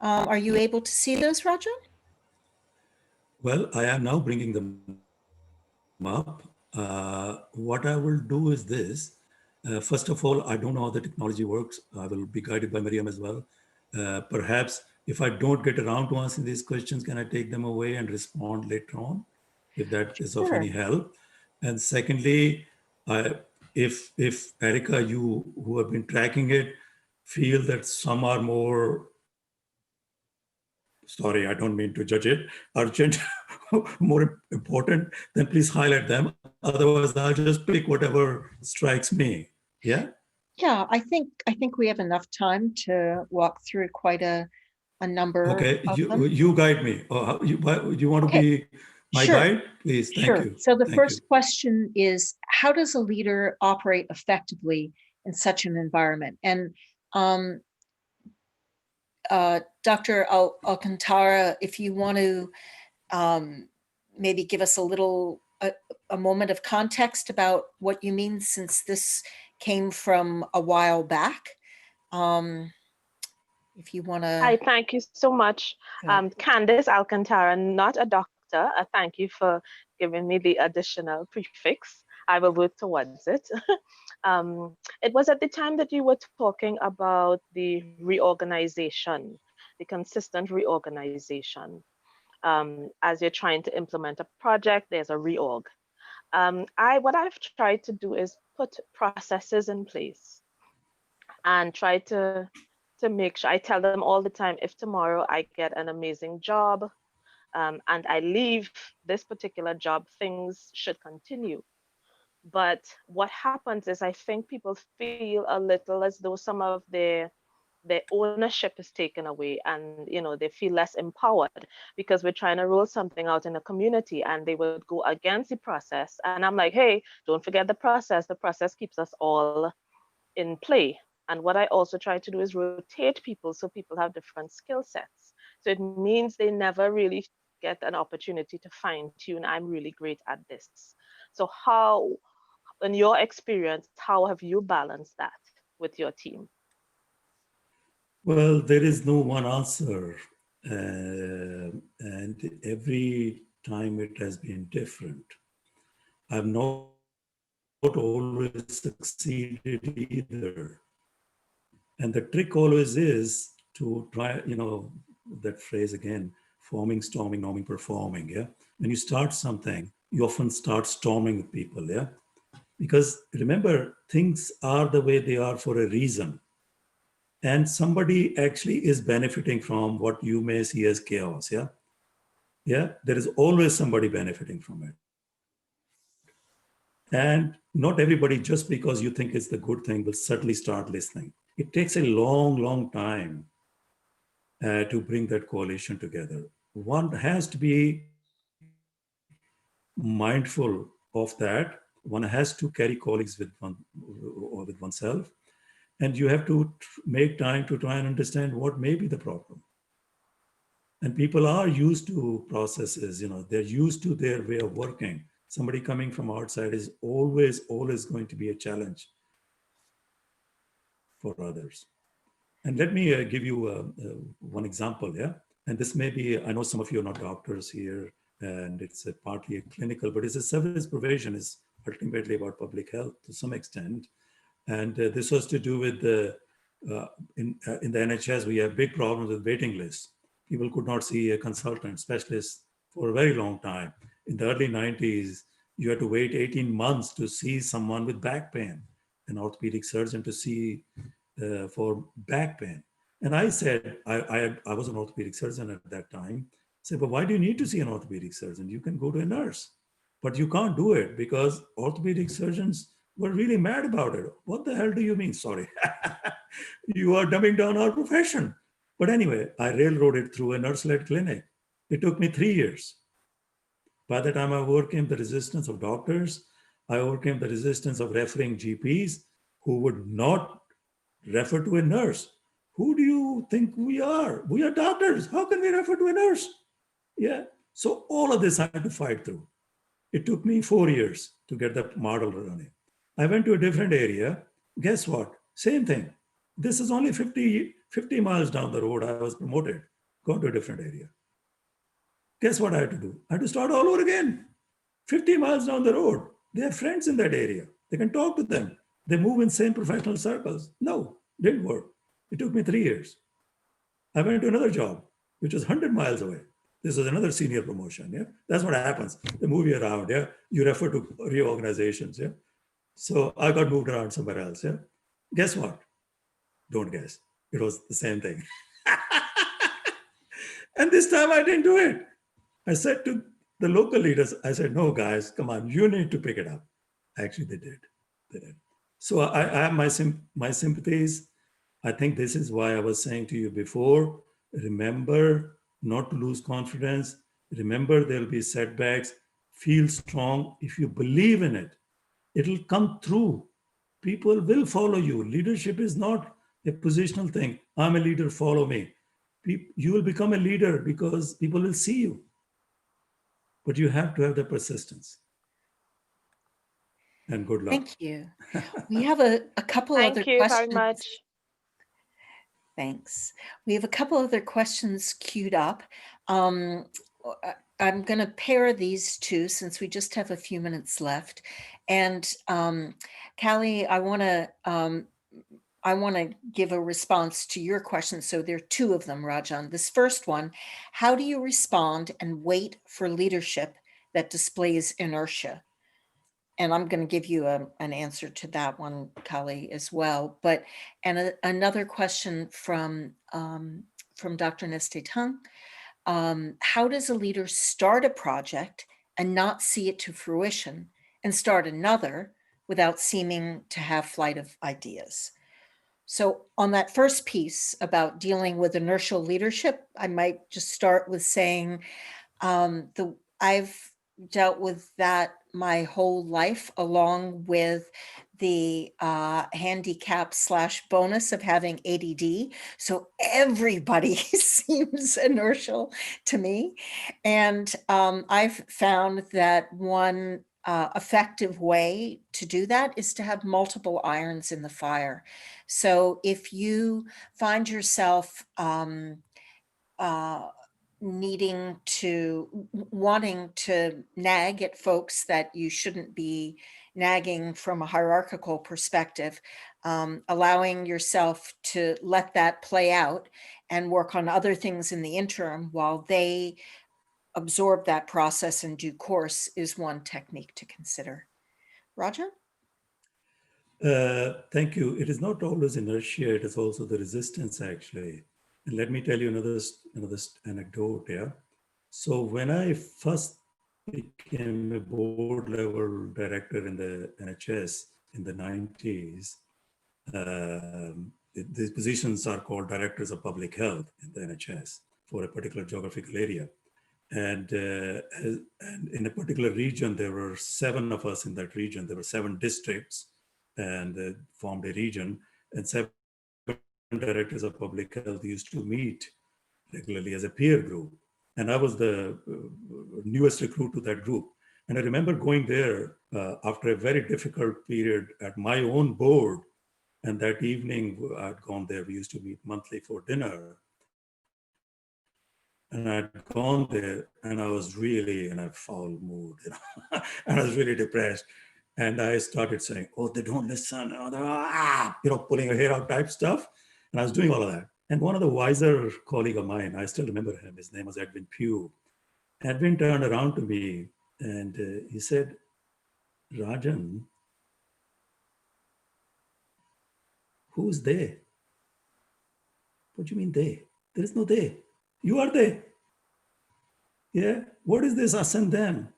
Are you able to see those, Rajan? Well, I am now bringing them up. What I will do is this. First of all, I don't know how the technology works. I will be guided by Miriam as well. Perhaps if I don't get around to answering these questions, can I take them away and respond later on, if that is of any help? And secondly, if Erica, you who have been tracking it, feel that some are more, sorry, I don't mean to judge it, urgent, more important, then please highlight them. Otherwise, I'll just pick whatever strikes me. Yeah? Yeah, I think we have enough time to walk through quite a number Okay, of them. you guide me. You want to be my Sure. guide? Please, thank you. So the Thank first you. question is, how does a leader operate effectively in such an environment? And Dr. Alcantara, if you want to maybe give us a moment of context about what you mean, since this came from a while back. If you want to. Hi, thank you so much. Candice Alcantara, not a doctor. Thank you for giving me the additional prefix. I will work towards it. It was at the time that you were talking about the reorganization, the consistent reorganization. As you're trying to implement a project, there's a reorg. What I've tried to do is put processes in place and try to make sure, I tell them all the time, if tomorrow I get an amazing job and I leave this particular job, things should continue. But what happens is I think people feel a little as though some of their ownership is taken away, and they feel less empowered because we're trying to roll something out in a community and they would go against the process. And I'm like, hey, don't forget the process. The process keeps us all in play. And what I also try to do is rotate people so people have different skill sets. So it means they never really get an opportunity to fine tune. I'm really great at this. So how, in your experience, how have you balanced that with your team? Well, there is no one answer. and every time it has been different. I've not always succeeded either. And the trick always is to try, that phrase again, forming, storming, norming, performing. Yeah. When you start something, you often start storming with people. Yeah. Because remember, things are the way they are for a reason. And somebody actually is benefiting from what you may see as chaos. Yeah. Yeah. There is always somebody benefiting from it. And not everybody, just because you think it's the good thing, will certainly start listening. It takes a long, long time to bring that coalition together. One has to be mindful of that. One has to carry colleagues with oneself, and you have to make time to try and understand what may be the problem. And people are used to processes, they're used to their way of working. Somebody coming from outside is always going to be a challenge for others. And let me give you one example, yeah? And this may be, I know some of you are not doctors here, and it's partly a clinical, but it's a service provision is ultimately about public health to some extent. And this was to do with in the NHS, we have big problems with waiting lists. People could not see a consultant, specialist for a very long time. In the early 90s, you had to wait 18 months to see someone with back pain, an orthopedic surgeon to see for back pain. And I said, I was an orthopedic surgeon at that time. I said, but why do you need to see an orthopedic surgeon? You can go to a nurse. But you can't do it because orthopedic surgeons were really mad about it. What the hell do you mean? Sorry. You are dumbing down our profession. But anyway, I railroaded through a nurse-led clinic. It took me 3 years. By the time I overcame the resistance of doctors, I overcame the resistance of referring GPs who would not refer to a nurse. Who do you think we are? We are doctors. How can we refer to a nurse? Yeah. So all of this I had to fight through. It took me 4 years to get the model running. I went to a different area. Guess what? Same thing. This is only 50 miles down the road. I was promoted, gone to a different area. Guess what I had to do? I had to start all over again. 50 miles down the road. They have friends in that area. They can talk to them. They move in same professional circles. No, didn't work. It took me 3 years. I went to another job, which was 100 miles away. This was another senior promotion. Yeah, that's what happens. They move you around. Yeah, you refer to reorganizations. Yeah, so I got moved around somewhere else. Yeah, guess what? Don't guess. It was the same thing. And this time I didn't do it. I said to the local leaders, I said, no, guys, come on, you need to pick it up. Actually, they did. They did. So I have my sympathies. I think this is why I was saying to you before, remember not to lose confidence. Remember there'll be setbacks. Feel strong. If you believe in it, it'll come through. People will follow you. Leadership is not a positional thing. I'm a leader, follow me. You will become a leader because people will see you. But you have to have the persistence. And good luck. Thank you. We have a couple other Thank you questions. very much. Thanks. We have a couple other questions queued up. I'm going to pair these two since we just have a few minutes left. And Callie, I want to give a response to your question. So there are two of them, Rajan. This first one, how do you respond and wait for leadership that displays inertia? And I'm going to give you an answer to that one, Kali, as well. But another question from Dr. Neste Tung. How does a leader start a project and not see it to fruition and start another without seeming to have flight of ideas? So on that first piece about dealing with inertial leadership, I might just start with saying I've dealt with that my whole life, along with the handicap / bonus of having ADD. So everybody seems inertial to me. And I've found that one effective way to do that is to have multiple irons in the fire. So if you find yourself wanting to nag at folks that you shouldn't be nagging from a hierarchical perspective, allowing yourself to let that play out and work on other things in the interim while they absorb that process in due course is one technique to consider. Raja? Thank you. It is not always inertia, it is also the resistance, actually. And let me tell you another anecdote here. So when I first became a board level director in the NHS in the 90s, these positions are called directors of public health in the NHS for a particular geographical area. And in a particular region, there were 7 of us in that region. There were 7 districts and formed a region, and 7 directors of public health used to meet regularly as a peer group. And I was the newest recruit to that group. And I remember going there after a very difficult period at my own board. And that evening I'd gone there, we used to meet monthly for dinner. And I'd gone there and I was really in a foul mood, and I was really depressed. And I started saying, oh, they don't listen, pulling your hair out type stuff. And I was doing all of that. And one of the wiser colleague of mine, I still remember him, his name was Edwin Pugh. Edwin turned around to me and he said, Rajan, who's they? What do you mean they? There is no they. You are they. Yeah. What is this us and them?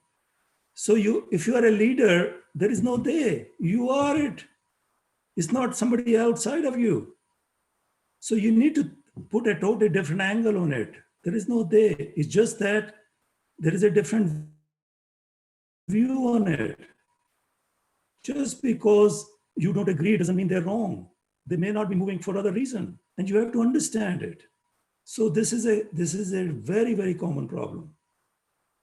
So if you are a leader, there is no they. You are it. It's not somebody outside of you. So you need to put a totally different angle on it. There is no they. It's just that there is a different view on it. Just because you don't agree doesn't mean they're wrong. They may not be moving for other reason, and you have to understand it. So this is a very, very common problem.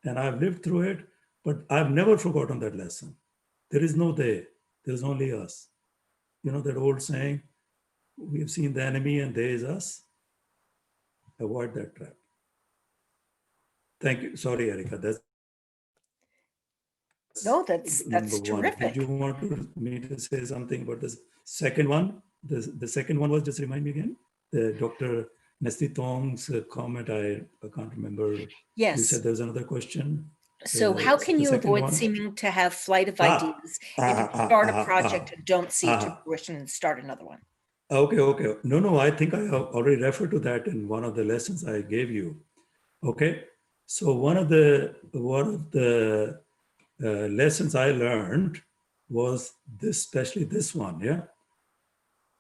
And I've lived through it, but I've never forgotten that lesson. There is no they, there's only us. You know that old saying, we have seen the enemy and they is us. Avoid that trap. Thank you. Sorry, Erica. That's That's terrific. Did you want me to say something about this second one? The second one was, just remind me again, the Dr. Nesty Tong's comment. I can't remember. Yes. You said there was another question. So how can you avoid seeming to have flight of ideas if you start a project and don't see it to fruition and start another one? Okay. No, I think I already referred to that in one of the lessons I gave you. Okay. So one of the lessons I learned was this, especially this one, yeah?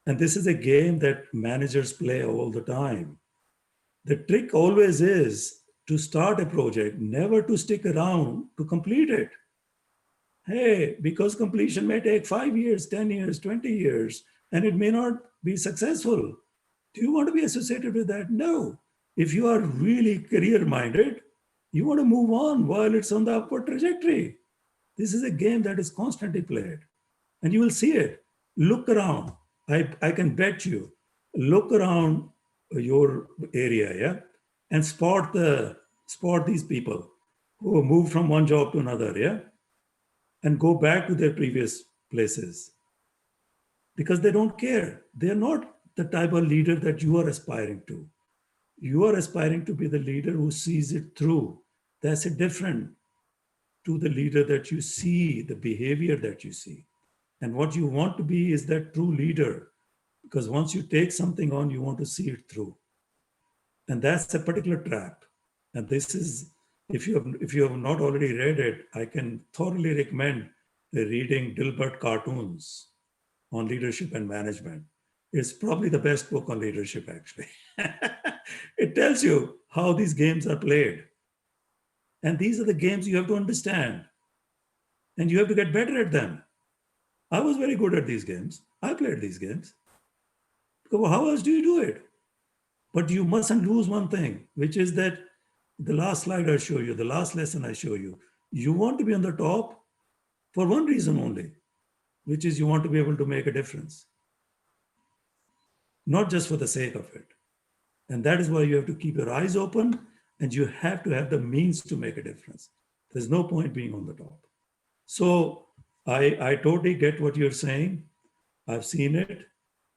And this is a game that managers play all the time. The trick always is to start a project, never to stick around to complete it. Hey, because completion may take 5 years, 10 years, 20 years, and it may not be successful. Do you want to be associated with that? No. If you are really career-minded, you want to move on while it's on the upward trajectory. This is a game that is constantly played, and you will see it. Look around. I can bet you, look around your area, yeah, and spot these people who have moved from one job to another, yeah, and go back to their previous places because they don't care. They're not the type of leader that you are aspiring to. You are aspiring to be the leader who sees it through. That's a different to the leader that you see, the behavior that you see. And what you want to be is that true leader, because once you take something on, you want to see it through. And that's a particular trap. And this is, if you have not already read it, I can thoroughly recommend reading Dilbert cartoons on leadership and management. It's probably the best book on leadership, actually. It tells you how these games are played. And these are the games you have to understand. And you have to get better at them. I was very good at these games. I played these games. Well, how else do you do it? But you mustn't lose one thing, which is that the last slide I show you, the last lesson I show you, you want to be on the top for one reason only, which is you want to be able to make a difference. Not just for the sake of it. And that is why you have to keep your eyes open and you have to have the means to make a difference. There's no point being on the top. So I totally get what you're saying. I've seen it,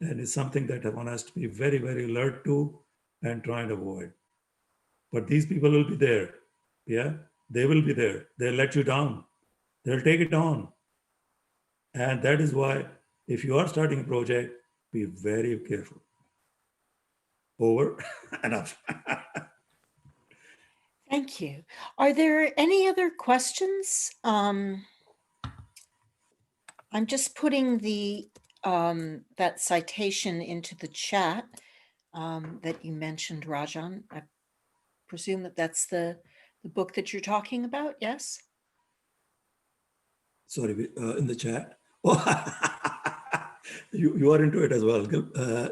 and it's something that one has to be very, very alert to and try and avoid. But these people will be there. Yeah, they will be there. They'll let you down. They'll take it on. And that is why, if you are starting a project, be very careful. Over. Enough. Thank you. Are there any other questions? I'm just putting the that citation into the chat that you mentioned, Rajan. I presume that that's the book that you're talking about. Yes. Sorry, in the chat. Oh, you are into it as well.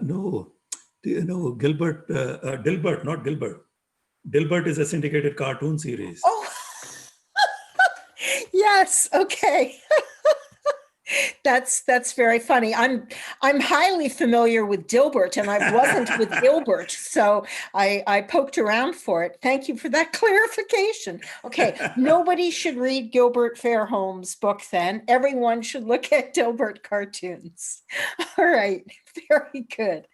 No, do you know Gilbert? Dilbert, not Gilbert. Dilbert is a syndicated cartoon series. Oh, yes. Okay. That's very funny. I'm highly familiar with Dilbert, and I wasn't with Gilbert, so I poked around for it. Thank you for that clarification. Okay, nobody should read Gilbert Fairholm's book then. Everyone should look at Dilbert cartoons. All right, very good.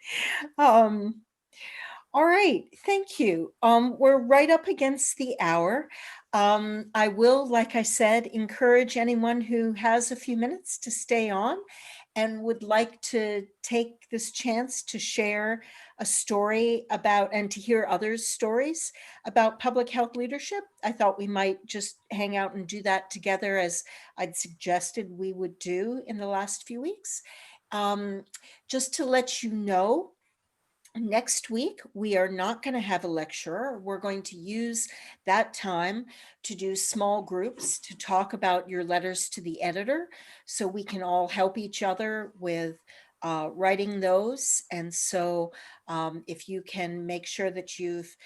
All right, thank you. We're right up against the hour. I will, like I said, encourage anyone who has a few minutes to stay on and would like to take this chance to share a story about and to hear others' stories about public health leadership. I thought we might just hang out and do that together, as I'd suggested we would do in the last few weeks. Just to let you know, next week, we are not going to have a lecturer. We're going to use that time to do small groups to talk about your letters to the editor, so we can all help each other with writing those. And so if you can make sure that you've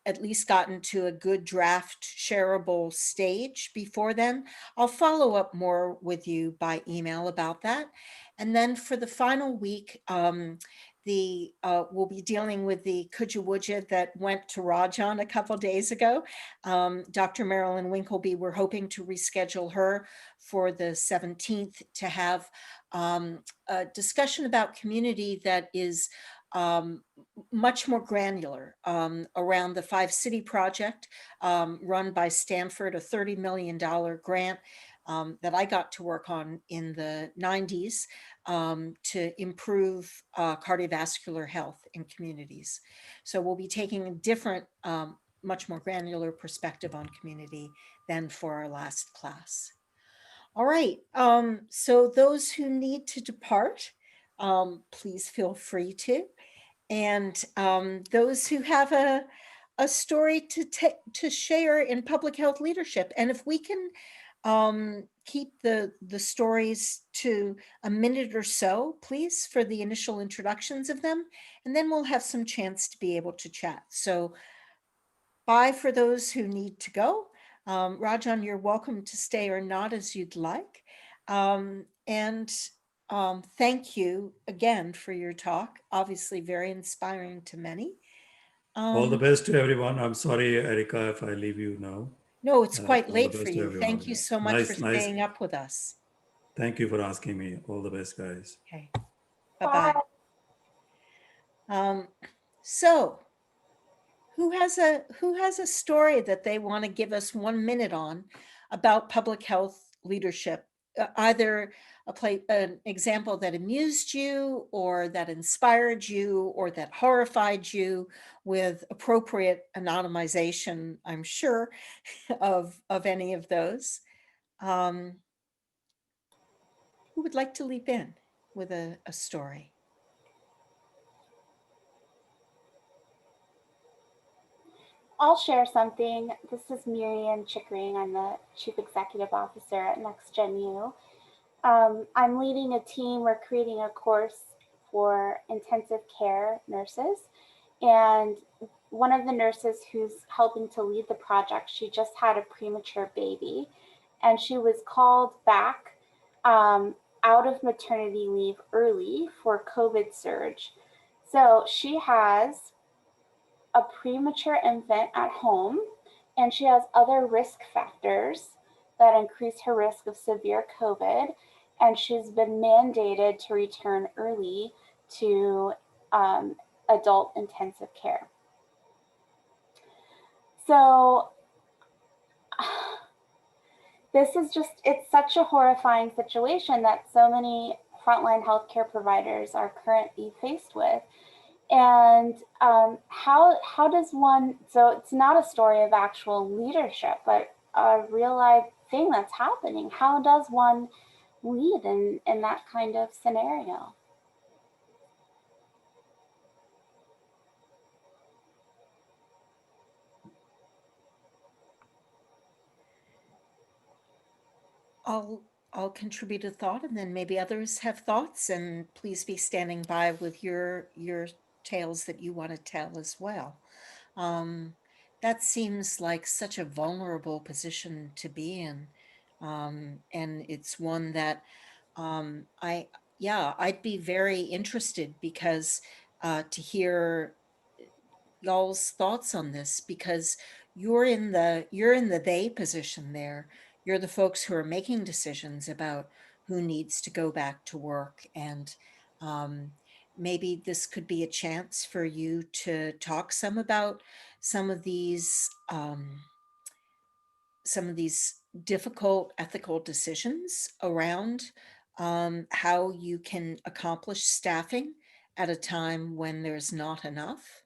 at least gotten to a good draft shareable stage before then, I'll follow up more with you by email about that. And then for the final week, we'll be dealing with the Kuja Wuja that went to Rajan a couple days ago. Dr. Marilyn Winkleby, we're hoping to reschedule her for the 17th to have a discussion about community that is much more granular around the Five City Project run by Stanford, a $30 million grant that I got to work on in the 90s to improve cardiovascular health in communities. So we'll be taking a different, much more granular perspective on community than for our last class. All right, so those who need to depart, please feel free to. And those who have a story to share in public health leadership. And if we can keep the stories to a minute or so, please, for the initial introductions of them, and then we'll have some chance to be able to chat. So bye for those who need to go. Rajan, you're welcome to stay or not as you'd like. Thank you again for your talk. Obviously very inspiring to many. All the best to everyone. I'm sorry, Erica, if I leave you now. No, it's quite All the late for best to you. everyone. Thank you so much for staying up with us. Thank you for asking me. All the best, guys. Okay, bye-bye. So who has a story that they want to give us 1 minute on about public health leadership? Either an example that amused you, or that inspired you, or that horrified you, with appropriate anonymization, I'm sure, of any of those. Who would like to leap in with a story? I'll share something. This is Miriam Chickering. I'm the Chief Executive Officer at NextGenU. I'm leading a team. We're creating a course for intensive care nurses. And one of the nurses who's helping to lead the project, she just had a premature baby. And she was called back out of maternity leave early for COVID surge. So she has a premature infant at home and she has other risk factors that increase her risk of severe COVID, and she's been mandated to return early to adult intensive care. So this is just, it's such a horrifying situation that so many frontline healthcare providers are currently faced with. And how does one, so it's not a story of actual leadership, but a real life thing that's happening. How does one lead in that kind of scenario? I'll contribute a thought, and then maybe others have thoughts, and please be standing by with your tales that you want to tell as well. That seems like such a vulnerable position to be in. And it's one that I'd be very interested because to hear y'all's thoughts on this, because you're in the they position there. You're the folks who are making decisions about who needs to go back to work, and maybe this could be a chance for you to talk some about some of these difficult ethical decisions around how you can accomplish staffing at a time when there's not enough.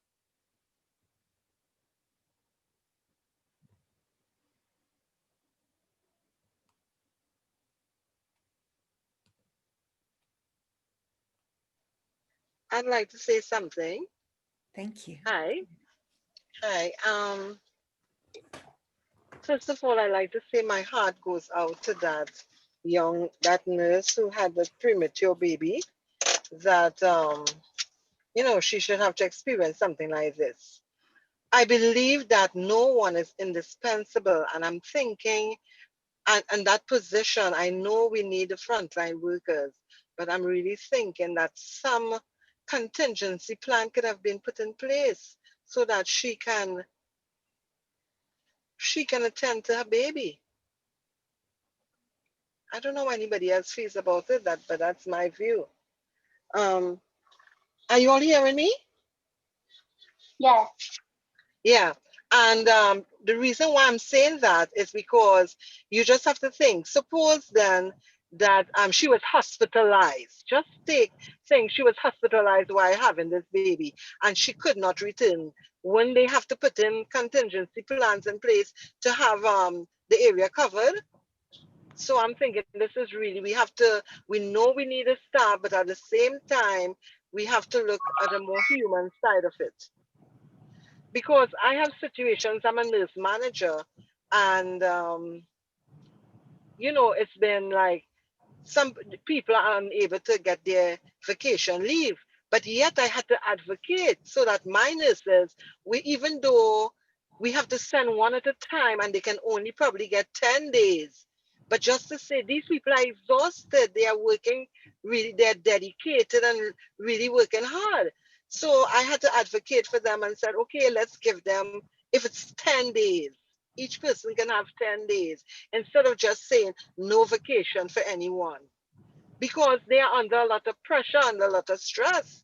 I'd like to say something. Thank you. Hi. Hi. First of all, I like to say my heart goes out to that nurse who had the premature baby, that, she should have to experience something like this. I believe that no one is indispensable. And I'm thinking, and that position, I know we need the frontline workers, but I'm really thinking that some contingency plan could have been put in place so that she can attend to her baby. I don't know how anybody else feels about it, but that's my view. Are you all hearing me? Yes. Yeah. And the reason why I'm saying that is because you just have to think, suppose then that she was hospitalized. Just think she was hospitalized while having this baby and she could not return. When they have to put in contingency plans in place to have the area covered. So I'm thinking this is really, we know we need a staff, but at the same time, we have to look at a more human side of it. Because I have situations, I'm a nurse manager, and it's been like some people are unable to get their vacation leave, but yet I had to advocate so that my nurses, even though we have to send one at a time and they can only probably get 10 days, but just to say these people are exhausted, they are working really, they're dedicated and really working hard. So I had to advocate for them and said, okay, let's give them, if it's 10 days, each person can have 10 days instead of just saying no vacation for anyone, because they are under a lot of pressure, under a lot of stress.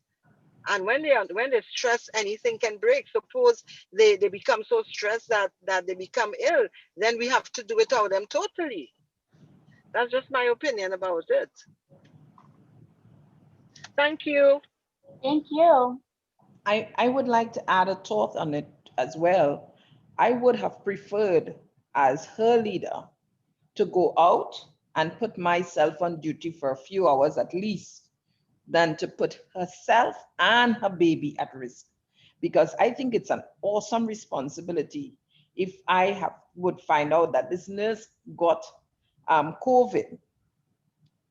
And when they're stressed, anything can break. Suppose they become so stressed that they become ill, then we have to do without them totally. That's just my opinion about it. Thank you. Thank you. I would like to add a thought on it as well. I would have preferred, as her leader, to go out and put myself on duty for a few hours at least, than to put herself and her baby at risk. Because I think it's an awesome responsibility. If I would find out that this nurse got COVID,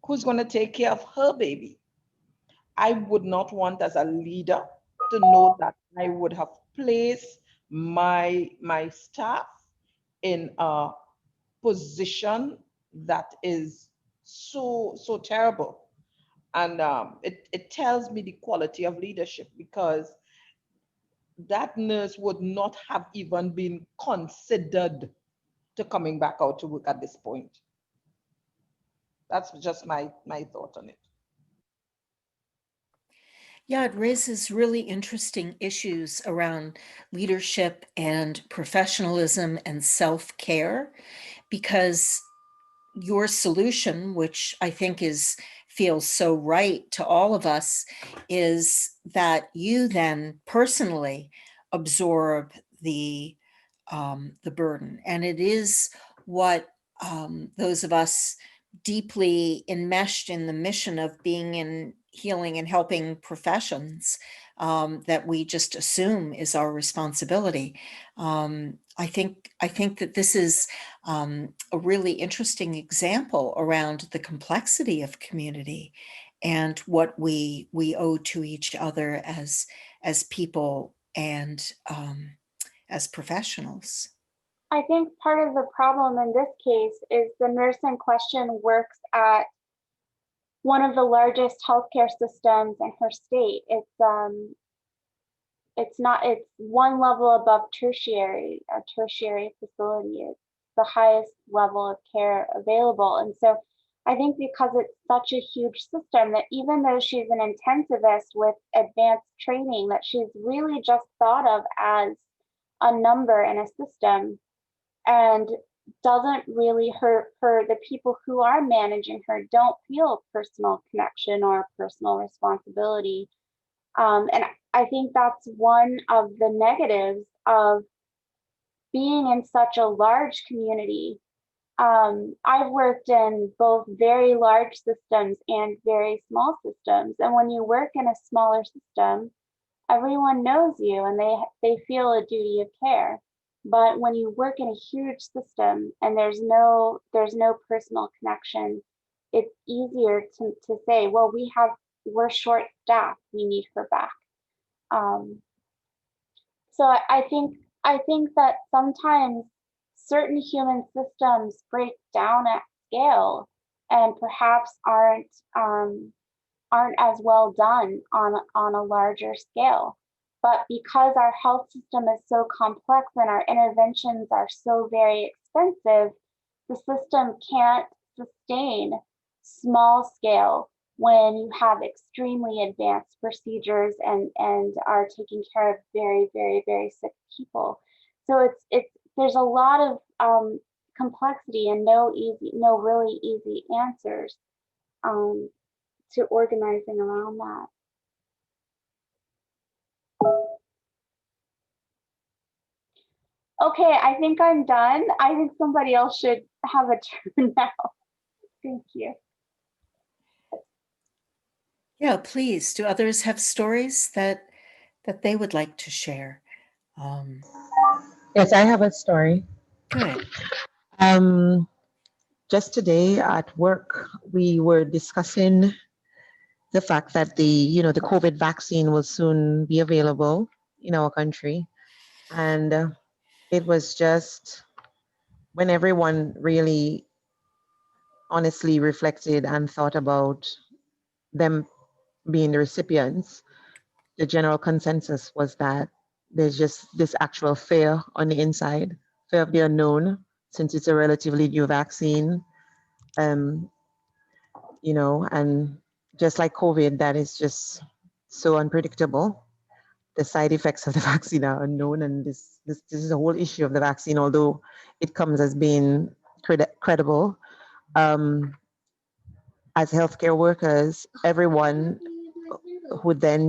who's going to take care of her baby? I would not want, as a leader, to know that I would have placed my staff in a position that is so terrible. And it tells me the quality of leadership, because that nurse would not have even been considered to coming back out to work at this point. That's just my thought on it. Yeah, it raises really interesting issues around leadership and professionalism and self-care, because your solution, which I think feels so right to all of us, is that you then personally absorb the burden. And it is what those of us deeply enmeshed in the mission of being in healing and helping professions that we just assume is our responsibility. I think that this is a really interesting example around the complexity of community and what we owe to each other as people and as professionals. I think part of the problem in this case is the nurse in question works at one of the largest healthcare systems in her state. It's one level above tertiary, a tertiary facility. It's the highest level of care available. And so I think because it's such a huge system that even though she's an intensivist with advanced training, that she's really just thought of as a number in a system, and doesn't really the people who are managing her don't feel personal connection or personal responsibility. And I think that's one of the negatives of being in such a large community. I've worked in both very large systems and very small systems. And when you work in a smaller system, everyone knows you and they feel a duty of care. But when you work in a huge system and there's no personal connection, it's easier to say, well, we're short staffed, we need her back. So I think that sometimes certain human systems break down at scale and perhaps aren't as well done on a larger scale. But because our health system is so complex and our interventions are so very expensive, the system can't sustain small scale when you have extremely advanced procedures and are taking care of very, very, very sick people. So there's a lot of complexity and no really easy answers to organizing around that. Okay, I think I'm done. I think somebody else should have a turn now. Thank you. Yeah, please. Do others have stories that they would like to share? Yes, I have a story. Good. Just today at work, we were discussing the fact that the COVID vaccine will soon be available in our country. And it was just when everyone really honestly reflected and thought about them being the recipients, the general consensus was that there's just this actual fear on the inside, fear of the unknown, since it's a relatively new vaccine. And just like COVID, that is just so unpredictable. The side effects of the vaccine are unknown, and this is a whole issue of the vaccine, although it comes as being credible. As healthcare workers, everyone would then